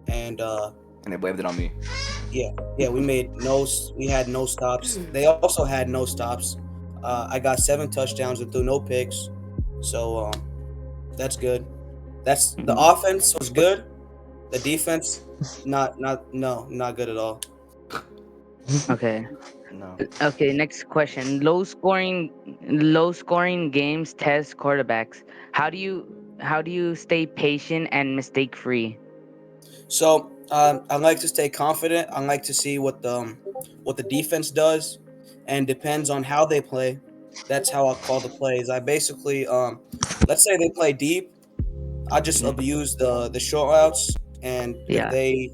Speaker 5: And
Speaker 2: And they waved it on me.
Speaker 5: yeah, we had no stops. They also had no stops. I got 7 touchdowns and threw no picks, so that's good. That's the
Speaker 3: Mhm.
Speaker 5: offense was good. The defense, not good at all.
Speaker 3: Okay.
Speaker 2: No.
Speaker 3: Okay, next question. Low scoring games test quarterbacks. How do you stay patient and mistake free?
Speaker 5: So I like to stay confident. I like to see what the defense does, and depends on how they play. That's how I call the plays. I basically let's say they play deep. I just
Speaker 3: Mhm.
Speaker 5: abuse the short routes, and if
Speaker 3: Yeah.
Speaker 5: they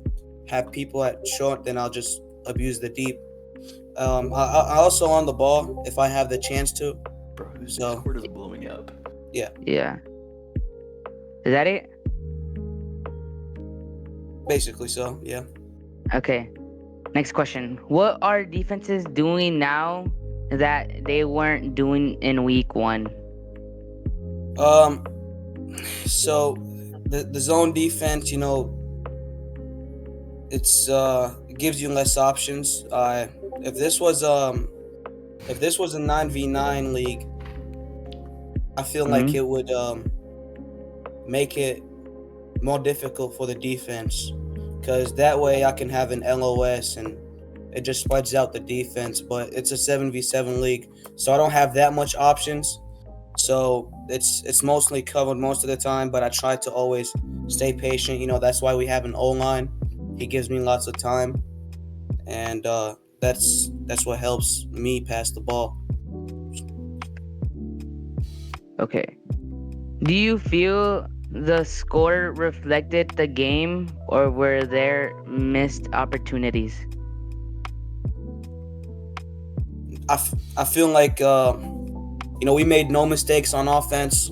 Speaker 5: have people at short, then I'll just abuse the deep. I also on the ball if I have the chance to.
Speaker 2: Bro, whose
Speaker 5: So
Speaker 2: Discord is blowing up?
Speaker 5: yeah,
Speaker 3: Yeah. Is that it?
Speaker 5: basically so yeah.
Speaker 3: Okay. Next question. What are defenses doing now that they weren't doing in week 1?
Speaker 5: Um, so the zone defense, it gives you less options. If this was um if this was a 9v9 league, I feel like
Speaker 3: Mhm.
Speaker 5: it would make it more difficult for the defense, because that way I can have an LOS and it just spreads out the defense. But it's a 7v7 league, so I don't have that much options. So it's mostly covered most of the time, but I try to always stay patient. That's why we have an O line. He gives me lots of time, and that's what helps me pass the ball.
Speaker 3: Okay. Do you feel the score reflected the game or were there missed opportunities?
Speaker 5: I feel like we made no mistakes on offense,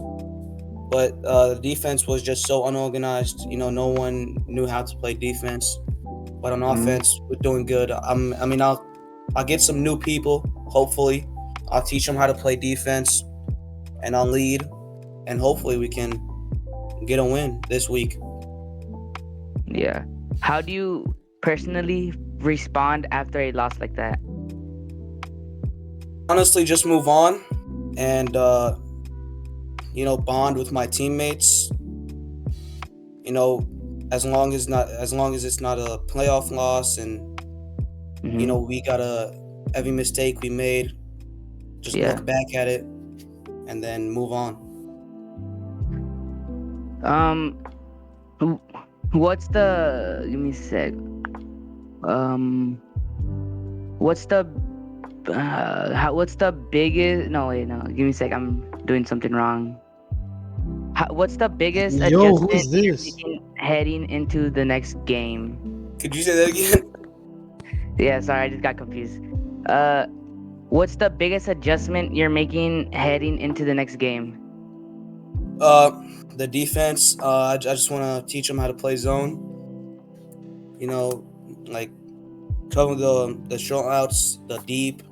Speaker 5: but the defense was just so unorganized. No one knew how to play defense. But on
Speaker 3: Mhm.
Speaker 5: offense, we're doing good. I'll get some new people. Hopefully, I'll teach them how to play defense, and I'll lead, and hopefully we can get a win this week.
Speaker 3: Yeah. How do you personally respond after a loss like that?
Speaker 5: Honestly, just move on, and bond with my teammates. You know, as long as it's not a playoff loss, and
Speaker 3: Mhm.
Speaker 5: we gotta every mistake we made, just
Speaker 3: Yeah.
Speaker 5: look back at it and then move on.
Speaker 3: Um wh- what's the give me a sec. Um what's the what's the biggest no wait no give me a sec, I'm doing something wrong. What's the biggest
Speaker 1: Yo, who
Speaker 3: adjustment
Speaker 1: is
Speaker 3: you're
Speaker 1: this?
Speaker 3: making heading into the next game?
Speaker 5: Could you say that again?
Speaker 3: Yeah, sorry, I just got confused. Uh, what's the biggest adjustment you're making heading into the next game?
Speaker 5: Uh, the defense. I just want to teach them how to play zone. Like cover the short outs, the deep.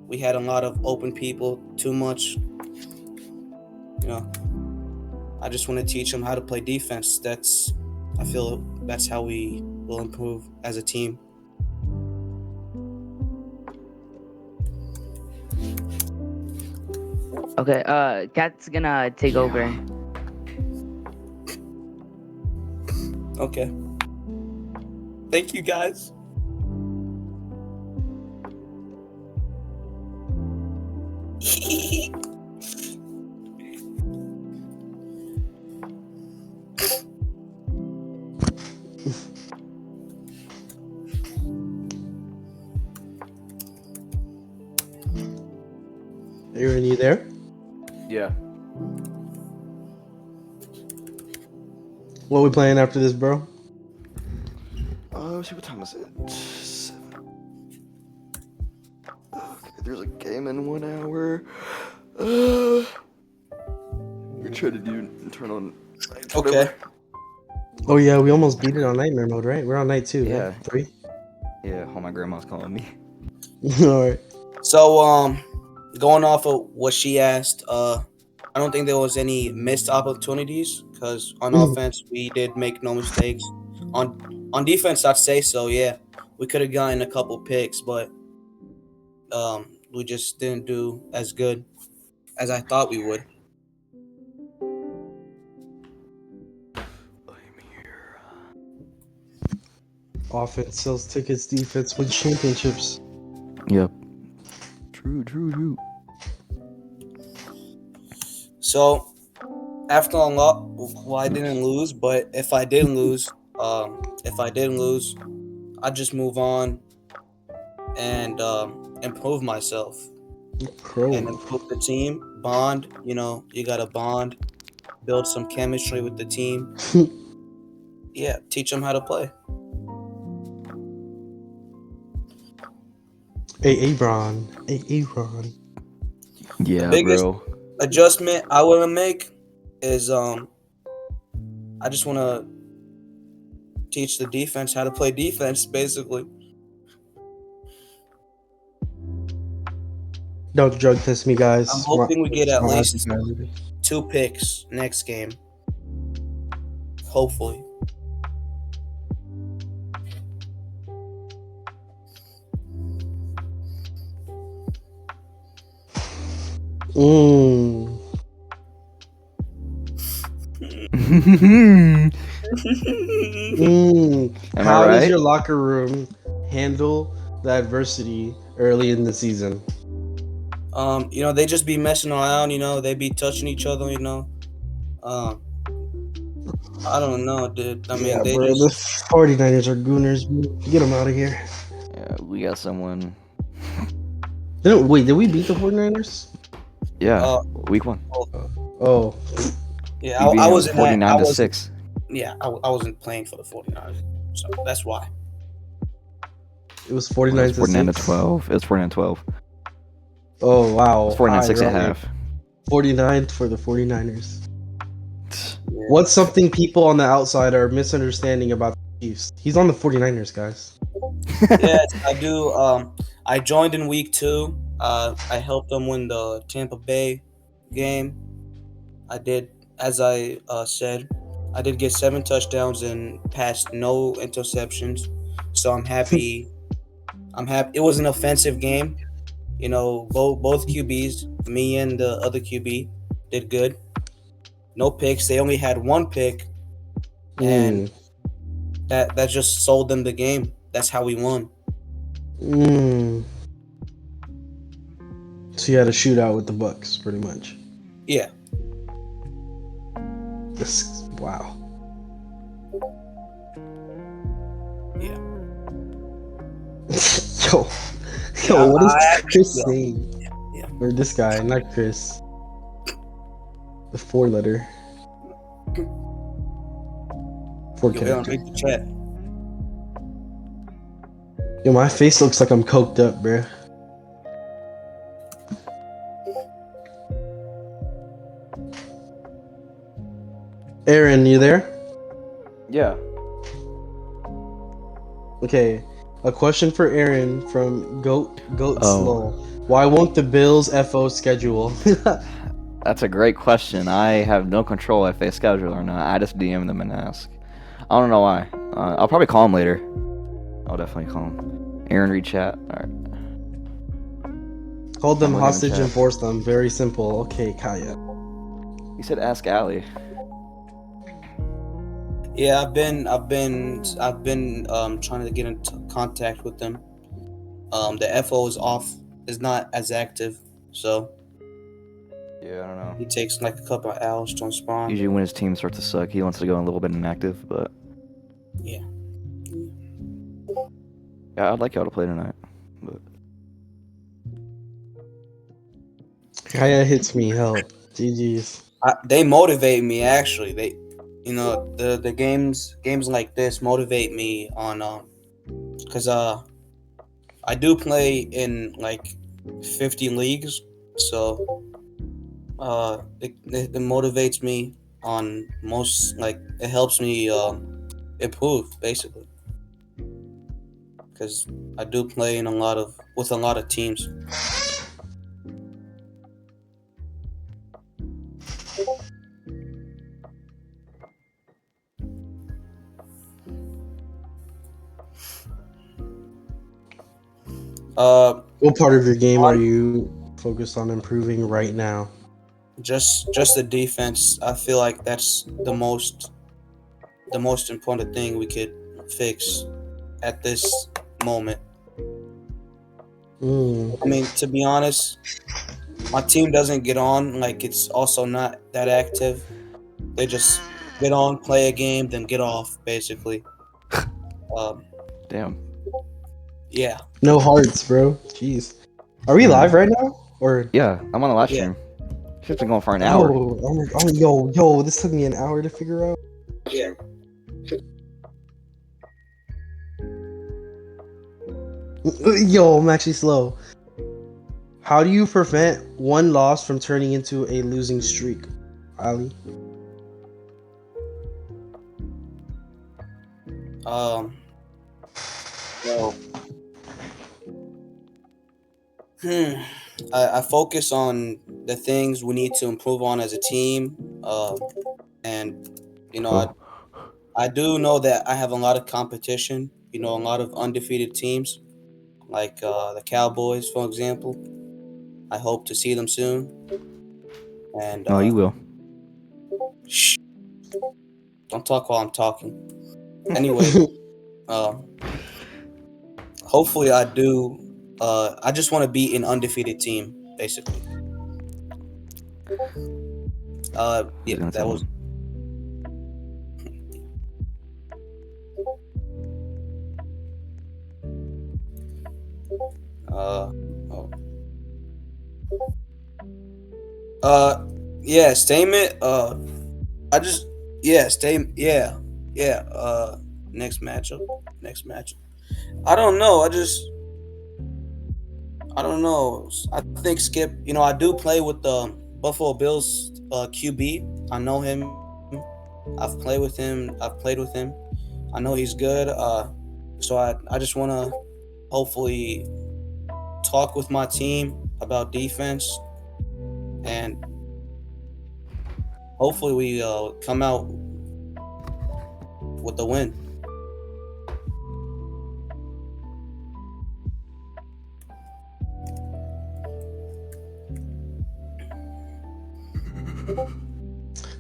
Speaker 5: We had a lot of open people, too much. You know, I just want to teach them how to play defense. I feel that's how we will improve as a team.
Speaker 3: Okay, Kat's gonna take over.
Speaker 5: Okay. Thank you guys.
Speaker 1: Aaron, you there?
Speaker 2: Yeah.
Speaker 1: What we playing after this, bro?
Speaker 2: Let's see, what time is it? 7. Okay, there's a game in 1 hour. We're trying to turn on.
Speaker 5: Okay.
Speaker 1: Oh yeah, we almost beat it on nightmare mode, right? We're on night 2,
Speaker 2: Yeah.
Speaker 1: right? 3.
Speaker 2: Yeah, oh, my grandma's calling me.
Speaker 1: All right.
Speaker 5: So, going off of what she asked, I don't think there was any missed opportunities because on offense we did make no mistakes. On defense, I'd say so. Yeah, we could have gotten a couple picks, but we just didn't do as good as I thought we would.
Speaker 2: I'm here.
Speaker 1: Offense sells tickets, defense wins championships.
Speaker 2: Yep. True.
Speaker 5: So after a lot, well, I didn't lose, but if I did lose, I'd just move on and improve myself and improve the team. Bond, you gotta bond, build some chemistry with the team. Yeah, teach them how to play.
Speaker 1: Aaron.
Speaker 2: Yeah,
Speaker 5: biggest-
Speaker 2: bro.
Speaker 5: Adjustment I want to make is I just want to teach the defense how to play defense, basically.
Speaker 1: Don't drug test me, guys.
Speaker 5: I'm hoping we get at
Speaker 1: Smart
Speaker 5: least
Speaker 1: advertising.
Speaker 5: 2 picks next game. Hopefully.
Speaker 2: Am
Speaker 1: How
Speaker 2: I right?
Speaker 1: does your locker room handle the adversity early in the season?
Speaker 5: They just be messing around, they be touching each other, I don't know, dude. I mean, they
Speaker 1: bro,
Speaker 5: just
Speaker 1: the 49ers are gooners. Get them out of here.
Speaker 2: Yeah, we got someone.
Speaker 1: Wait, did we beat the 49ers?
Speaker 2: Yeah, week 1.
Speaker 1: Oh.
Speaker 5: yeah,
Speaker 2: We beat
Speaker 5: I
Speaker 2: them
Speaker 5: wasn't
Speaker 2: 49 to
Speaker 5: I
Speaker 2: 6.
Speaker 5: Yeah, I wasn't playing for the 49ers, so that's why.
Speaker 1: It was
Speaker 2: It
Speaker 1: 49
Speaker 2: was 49 to
Speaker 1: 6.
Speaker 2: 12. It was 49 to 12.
Speaker 1: Oh, wow.
Speaker 2: It was 49
Speaker 1: High
Speaker 2: 6 and a
Speaker 1: roller.
Speaker 2: half.
Speaker 1: 49 for the 49ers.
Speaker 5: Yeah.
Speaker 1: What's something people on the outside are misunderstanding about the Chiefs? He's on the 49ers, guys.
Speaker 5: Yes, I do. I joined in week 2. I helped them win the Tampa Bay game. I did, as I said, I did get 7 touchdowns and passed no interceptions. So I'm happy. It was an offensive game. Both QBs, me and the other QB, did good. No picks. They only had 1 pick, and that just sold them the game. That's how we won.
Speaker 1: So you had a shootout with the Bucks, pretty much.
Speaker 5: Yeah.
Speaker 1: Wow.
Speaker 5: Yeah.
Speaker 1: Yo,
Speaker 5: Yeah,
Speaker 1: what is
Speaker 5: I-
Speaker 1: Chris
Speaker 5: yeah.
Speaker 1: saying?
Speaker 5: Yeah.
Speaker 1: Or this guy, not Chris. The 4-letter. 4
Speaker 5: You're gonna
Speaker 1: character.
Speaker 5: read the chat.
Speaker 1: Yo, my face looks like I'm coked up, bruh. Aaron, you there?
Speaker 2: Yeah.
Speaker 1: Okay. A question for Aaron from Goat
Speaker 2: Oh.
Speaker 1: Slow. Why won't the Bills FO schedule?
Speaker 2: That's a great question. I have no control if they schedule or not. I just DM them and ask. I don't know why. I'll probably call him later. I'll definitely call him. Aaron, read chat. All right.
Speaker 1: Hold them
Speaker 2: I'm looking in
Speaker 1: hostage
Speaker 2: chat.
Speaker 1: and force them. Very simple. Okay, Kaya.
Speaker 2: He said ask Allie.
Speaker 5: Yeah, I've been trying to get into contact with them. The FO is not as active, so
Speaker 2: Yeah, I don't know.
Speaker 5: it takes like a couple of hours to respond.
Speaker 2: Usually when his team starts to suck, he wants to go a little bit inactive, but
Speaker 5: Yeah.
Speaker 2: yeah, I'd like y'all to play tonight. But
Speaker 1: Kaya hits me. Help. GG's.
Speaker 5: They motivate me actually. The games like this motivate me on because I do play in like 50 leagues, so it motivates me on most, like, it helps me improve basically, because I do play in with a lot of teams.
Speaker 1: What part of your game are you focused on improving right now?
Speaker 5: Just the defense. I feel like that's the most important thing we could fix at this moment. I mean, to be honest, my team doesn't get on. Like, it's also not that active. They just get on, play a game, then get off, basically.
Speaker 2: Damn.
Speaker 5: Yeah.
Speaker 1: No hearts, bro. Jeez. Are we live right now? Or
Speaker 2: Yeah, I'm on a live
Speaker 5: Yeah.
Speaker 2: stream. Shit's been going for an hour.
Speaker 1: Yo, this took me an hour to figure out.
Speaker 5: Yeah.
Speaker 1: Yo, I'm actually slow. How do you prevent one loss from turning into a losing streak, Ali?
Speaker 5: Well, I focus on the things we need to improve on as a team, and I do know that I have a lot of competition. A lot of undefeated teams, like the Cowboys, for example. I hope to see them soon. And
Speaker 2: No, you will.
Speaker 5: shh, don't talk while I'm talking. Anyway, hopefully I do. I just want to be an undefeated team, basically. Yeah, that was. Yeah, statement. I just, yeah, statement. Yeah. Next matchup. I don't know. I don't know. I think Skip. I do play with the Buffalo Bills QB. I know him. I've played with him. I know he's good. So I just want to hopefully talk with my team about defense, and hopefully we come out with the win.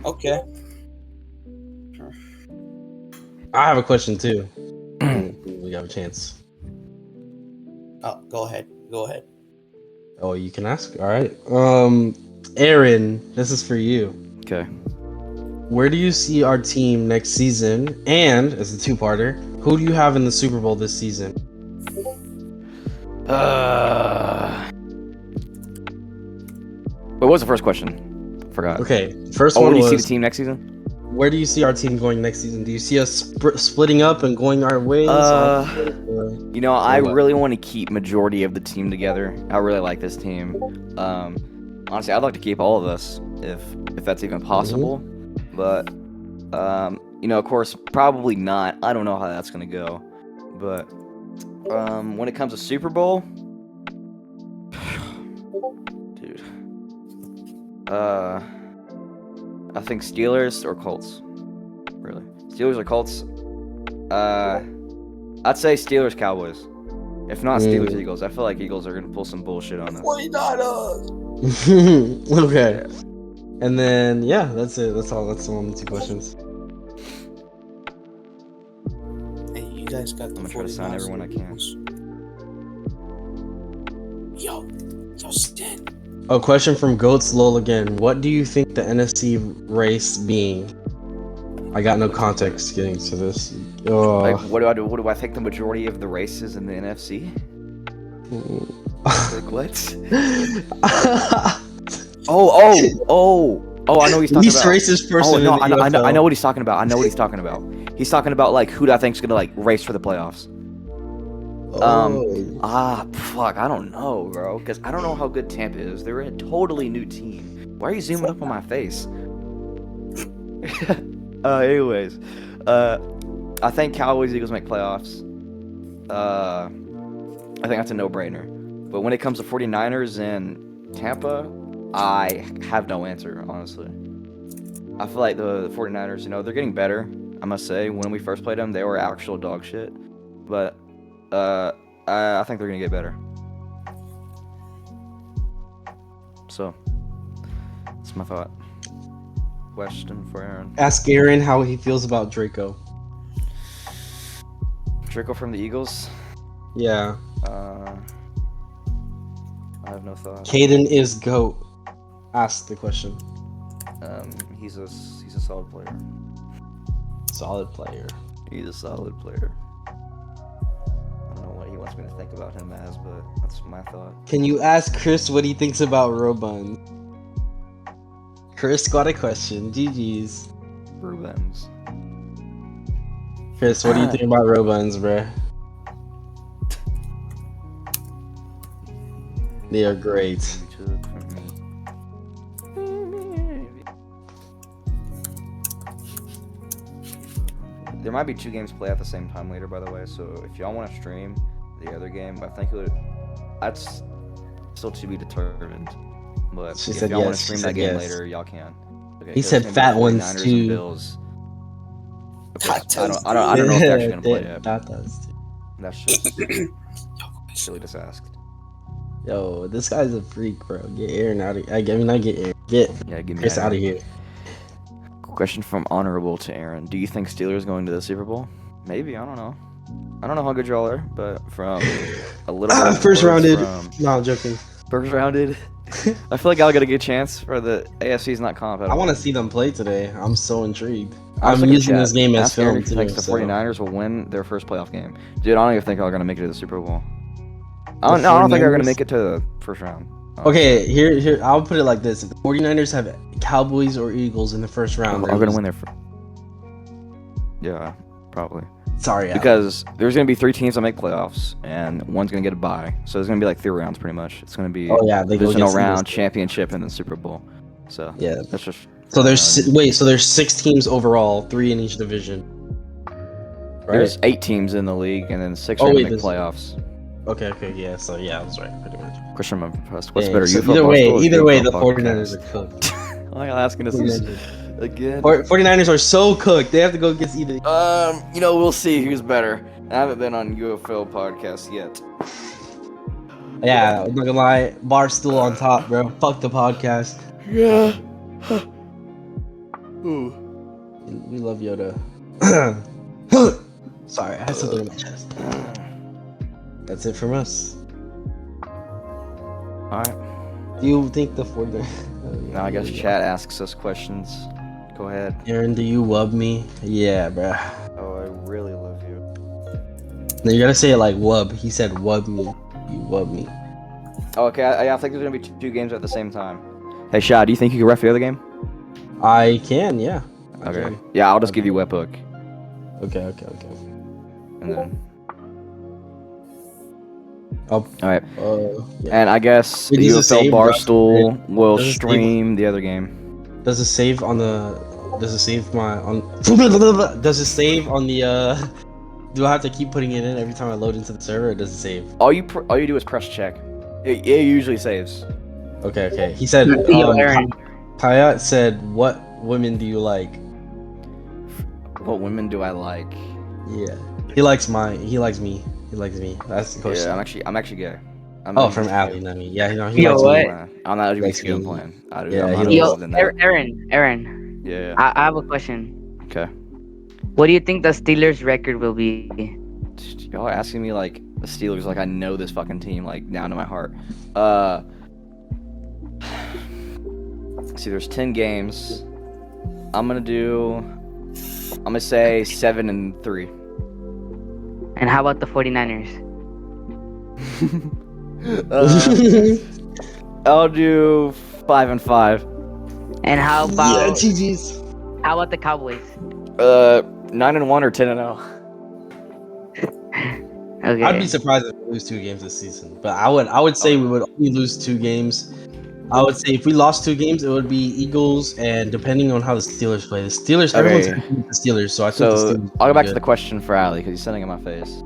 Speaker 5: Okay.
Speaker 1: I have a question too. We have a chance.
Speaker 5: Oh, go ahead.
Speaker 1: Oh, you can ask. All right. Aaron, this is for you.
Speaker 2: Okay.
Speaker 1: Where do you see our team next season? And as a two-parter, who do you have in the Super Bowl this season?
Speaker 2: What was the first question? Forgot.
Speaker 1: Okay, first
Speaker 2: Where
Speaker 1: one
Speaker 2: do you
Speaker 1: was,
Speaker 2: see the team next season?
Speaker 1: where do you see our team going next season? Do you see us splitting up and going our ways?
Speaker 2: I really want to keep majority of the team together. I really like this team. Honestly, I'd like to keep all of us if that's even possible. But of course, probably not. I don't know how that's gonna go. But when it comes to Super Bowl, dude, I think Steelers or Colts. Really, Steelers or Colts. I'd say Steelers Cowboys. If not Steelers Eagles, I feel like Eagles are gonna pull some bullshit on us.
Speaker 5: 49ers.
Speaker 1: Okay. And then that's it. That's all. That's only two questions.
Speaker 5: Hey, you guys got the
Speaker 2: I'm gonna try to sign everyone I can.
Speaker 5: Yo, Stan.
Speaker 1: A question from Goats Lol again. What do you think the NFC race being? I got no context getting to this.
Speaker 2: Like, what do I do? What do I think the majority of the races in the NFC? Like, what? I know what he's talking
Speaker 1: Least
Speaker 2: about.
Speaker 1: racist person
Speaker 2: Oh no,
Speaker 1: in the UFL.
Speaker 2: I know what he's talking about. I know what he's talking about. He's talking about like who do I think's gonna like race for the playoffs. Fuck, I don't know, bro, because I don't know how good Tampa is. They're a totally new team. Why are you zooming up on my face? Anyways, I think Cowboys Eagles make playoffs. I think that's a no-brainer. But when it comes to 49ers and Tampa, I have no answer, honestly. I feel like the 49ers, they're getting better, I must say. When we first played them, they were actual dog shit. But I think they're going to get better. So, that's my thought. Question for Aaron.
Speaker 1: Ask Aaron how he feels about Draco.
Speaker 2: Draco from the Eagles?
Speaker 1: Yeah.
Speaker 2: I have no thought.
Speaker 1: Caden is GOAT. Ask the question.
Speaker 2: He's a solid player.
Speaker 1: Solid player.
Speaker 2: He's a solid player. I don't know what he wants me to think about him as, but that's my thought.
Speaker 1: Can you ask Chris what he thinks about Robun? Chris got a question. GG's.
Speaker 2: Rubens.
Speaker 1: Chris, what do you think about Robuns, bruh? They are great.
Speaker 2: There might be 2 games played at the same time later, by the way. So if y'all want to stream the other game, I think that's still to be determined. But
Speaker 1: She
Speaker 2: if
Speaker 1: said
Speaker 2: y'all want
Speaker 1: yes,
Speaker 2: to
Speaker 1: she
Speaker 2: stream
Speaker 1: said
Speaker 2: that game
Speaker 1: yes.
Speaker 2: later, y'all can. Okay,
Speaker 1: He
Speaker 2: 'cause
Speaker 1: said
Speaker 2: it's
Speaker 1: fat
Speaker 2: gonna be
Speaker 1: ones
Speaker 2: 49ers and
Speaker 1: too.
Speaker 2: Bills. Okay, I don't know if they're actually gonna play yet.
Speaker 1: That does too.
Speaker 2: That's just silly just asked.
Speaker 1: Yo, this guy's a freak, bro. Get Aaron out of here. I mean, not get Aaron. Get
Speaker 2: Yeah, give me
Speaker 1: Chris out of here.
Speaker 2: Question from Honorable to Aaron. Do you think Steelers going to the Super Bowl? Maybe, I don't know. I don't know how good y'all are, but from a little bit of
Speaker 1: First
Speaker 2: reports
Speaker 1: rounded.
Speaker 2: from
Speaker 1: No, I'm joking.
Speaker 2: first rounded. I feel like y'all got a good chance for the AFC's not comp at
Speaker 1: I
Speaker 2: all.
Speaker 1: want to see them play today. I'm so intrigued.
Speaker 2: I was
Speaker 1: I'm
Speaker 2: looking
Speaker 1: using
Speaker 2: at
Speaker 1: this game as
Speaker 2: Ask Aaron
Speaker 1: film
Speaker 2: if he
Speaker 1: too.
Speaker 2: thinks the
Speaker 1: So.
Speaker 2: 49ers will win their first playoff game. Dude, I don't even think y'all are gonna make it to the Super Bowl. I don't think they're gonna
Speaker 1: 49ers?
Speaker 2: make it to the first round.
Speaker 1: Okay, here. I'll put it like this: if the 49ers have Cowboys or Eagles in the first round,
Speaker 2: Are gonna win their. Yeah, probably.
Speaker 1: Sorry, Alex.
Speaker 2: Because there's gonna be 3 teams that make playoffs, and one's gonna get a bye. So there's gonna be like 3 rounds, pretty much. It's gonna be
Speaker 1: Oh yeah, they go
Speaker 2: divisional
Speaker 1: against
Speaker 2: round,
Speaker 1: Eagles.
Speaker 2: championship, and then Super Bowl. So
Speaker 1: Yeah.
Speaker 2: that's just.
Speaker 1: So there's so there's 6 teams overall, 3 in each division. Right.
Speaker 2: There's 8 teams in the league, and then 6
Speaker 1: Oh,
Speaker 2: are gonna
Speaker 1: wait,
Speaker 2: make
Speaker 1: there's-
Speaker 2: playoffs.
Speaker 1: Okay, yeah. So yeah, that's right, pretty much.
Speaker 2: Question from what's
Speaker 1: Yeah,
Speaker 2: better?
Speaker 1: so
Speaker 2: UFL
Speaker 1: either way,
Speaker 2: Barstool or
Speaker 1: the
Speaker 2: UFL
Speaker 1: 49ers
Speaker 2: podcast?
Speaker 1: are cooked.
Speaker 2: Why are you asking us this again?
Speaker 1: 49ers are so cooked. They have to go against either.
Speaker 2: We'll see who's better. I haven't been on UFL podcast yet.
Speaker 1: Yeah, I'm not gonna lie. Barstool on top, bro. Fuck the podcast.
Speaker 2: Yeah.
Speaker 1: We love Yoda. Sorry, I had something in my chest. That's it from us.
Speaker 2: Alright.
Speaker 1: Do you think the 49ers...
Speaker 2: Now I guess chat asks us questions. Go ahead.
Speaker 1: Aaron, do you love me? Yeah, bro.
Speaker 2: Oh, I really love you.
Speaker 1: No, you gotta say it like wub. He said wub me. You wub me.
Speaker 2: Oh, okay. I think there's gonna be 2 games at the same time. Hey, Shad, do you think you can ref the other game?
Speaker 1: I can, yeah. I
Speaker 2: Okay.
Speaker 1: can.
Speaker 2: Yeah, I'll just give you webhook,
Speaker 1: Okay.
Speaker 2: and then.
Speaker 1: Oh,
Speaker 2: All right.
Speaker 1: yeah.
Speaker 2: And I guess
Speaker 1: Wait, does it
Speaker 2: UFL
Speaker 1: save, bro?
Speaker 2: Barstool will
Speaker 1: Does it save?
Speaker 2: stream the other game.
Speaker 1: Does it save on the? Does it save my on? Does it save on the? Do I have to keep putting it in every time I load into the server, or does it save?
Speaker 2: All you do is press check. It usually saves.
Speaker 1: Okay. He said.
Speaker 3: Yo, Aaron.
Speaker 1: Hayat said, "What women do you like?"
Speaker 2: What women do I like?
Speaker 1: Yeah. He likes me. He likes me. That's the question.
Speaker 2: Yeah, I'm actually gay. I'm
Speaker 1: Oh,
Speaker 2: not
Speaker 1: from
Speaker 2: LGBTQ.
Speaker 1: Ali, not me. Yeah, he
Speaker 3: Yo,
Speaker 1: likes
Speaker 3: what?
Speaker 1: me.
Speaker 2: I'm not
Speaker 1: Likes
Speaker 2: LGBTQ. I'm
Speaker 1: me.
Speaker 2: playing.
Speaker 1: Yeah,
Speaker 2: I'm
Speaker 1: he
Speaker 2: not
Speaker 1: likes-
Speaker 3: Yo,
Speaker 2: involved in that.
Speaker 3: Aaron.
Speaker 2: Yeah.
Speaker 3: I have a question.
Speaker 2: Okay.
Speaker 3: What do you think the Steelers' record will be?
Speaker 2: Y'all are asking me like the Steelers, like I know this fucking team like down to my heart. See, there's 10 games. I'm gonna say 7-3.
Speaker 3: And how about the 49ers?
Speaker 2: I'll do 5-5.
Speaker 3: And how
Speaker 1: Yeah,
Speaker 3: about
Speaker 1: GG's.
Speaker 3: the Cowboys?
Speaker 2: 9-1 or 10-0.
Speaker 3: Okay.
Speaker 1: I'd be surprised if we lose 2 games this season, but I would say we would only lose 2 games. I would say if we lost 2 games, it would be Eagles, and depending on how the Steelers play, the Steelers, everyone's
Speaker 2: Okay.
Speaker 1: happy with the Steelers, so I think
Speaker 2: So
Speaker 1: the Steelers.
Speaker 2: I'll go
Speaker 1: will be
Speaker 2: back to
Speaker 1: good.
Speaker 2: the question for Ali because he's sitting in my face.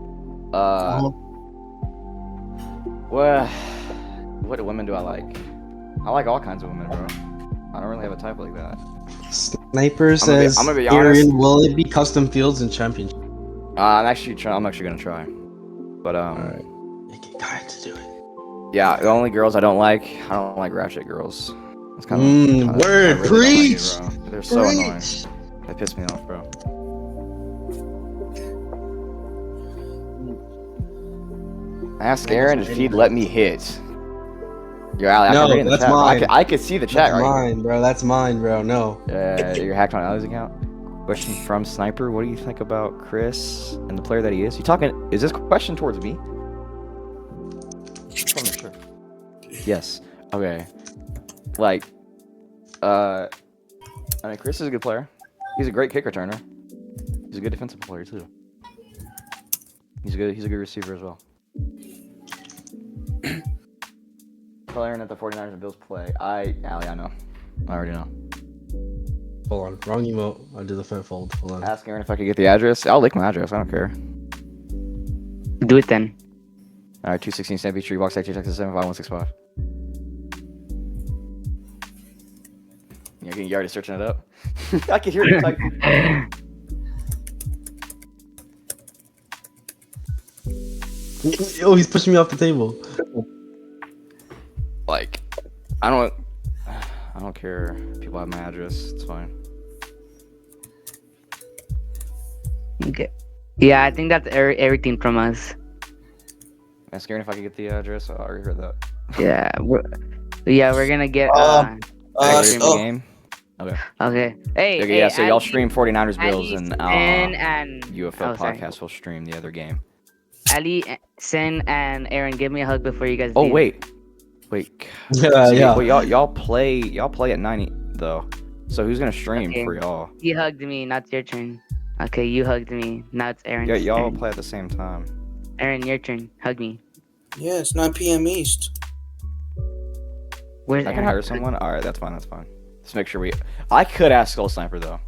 Speaker 2: What women do I like? I like all kinds of women, bro. I don't really have a type like that.
Speaker 1: Sniper says,
Speaker 2: I'm gonna be honest.
Speaker 1: Aaron, will it be custom fields and championship?
Speaker 2: I'm actually gonna try. But
Speaker 1: Alright. Make it kind to do it.
Speaker 2: yeah, the only girls I don't like ratchet girls. That's kind of
Speaker 1: word, preach!
Speaker 2: They're so annoying. They piss me off, bro. Ask Aaron if he'd let me hit. Yo, Ali, I
Speaker 1: No,
Speaker 2: can read in the
Speaker 1: that's
Speaker 2: chat. Bro.
Speaker 1: mine.
Speaker 2: I could see the chat,
Speaker 1: That's
Speaker 2: right?
Speaker 1: mine, bro. That's mine, bro. No.
Speaker 2: You're hacked on Ali's account. Question from Sniper: what do you think about Chris and the player that he is? You talking? Is this question towards me? Just wanna make sure. Yes. Okay. Like, I mean, Chris is a good player. He's a great kick returner. He's a good defensive player too. He's a good receiver as well. Player at the 49ers and Bills play. Ali, I know. I already know.
Speaker 1: Hold on. Wrong emote. I did the foot fold. Hold on.
Speaker 2: Ask Aaron if I could get the address. I'll lick my address. I don't care.
Speaker 3: Do it then.
Speaker 2: All right, 216 St. Beach Street, Box 82, Texas 75165. You already searching it up? I can hear you type.
Speaker 1: Oh, he's pushing me off the table.
Speaker 2: Like, I don't care if people have my address. It's fine.
Speaker 3: Okay. Yeah, I think that's everything from us.
Speaker 2: Ask Aaron if I could get the address. I already heard that.
Speaker 3: Yeah, we're gonna get.
Speaker 2: Stream the game. Okay.
Speaker 3: Okay. Hey.
Speaker 2: Okay,
Speaker 3: hey,
Speaker 2: yeah. So y'all
Speaker 3: Ali-
Speaker 2: stream 49ers Bills
Speaker 3: Ali,
Speaker 2: and
Speaker 3: Sin and
Speaker 2: UFL
Speaker 3: sorry.
Speaker 2: podcast will stream the other game.
Speaker 3: Ali, Sin, and Aaron, give me a hug before you guys.
Speaker 2: Oh
Speaker 3: leave.
Speaker 2: wait.
Speaker 1: Yeah,
Speaker 2: See,
Speaker 1: yeah.
Speaker 2: Well, y'all play at 90 though. So who's gonna stream
Speaker 3: Okay.
Speaker 2: for y'all?
Speaker 3: You hugged me. Now it's your turn. Okay, you hugged me. Now it's Aaron's
Speaker 2: Yeah, y'all
Speaker 3: turn.
Speaker 2: play at the same time.
Speaker 3: Aaron, your turn. Hug me.
Speaker 5: Yeah, it's 9 p.m. East.
Speaker 3: Where's
Speaker 2: I can
Speaker 3: Aaron?
Speaker 2: hire someone. All right, that's fine. Let's make sure I could ask Skull Sniper though.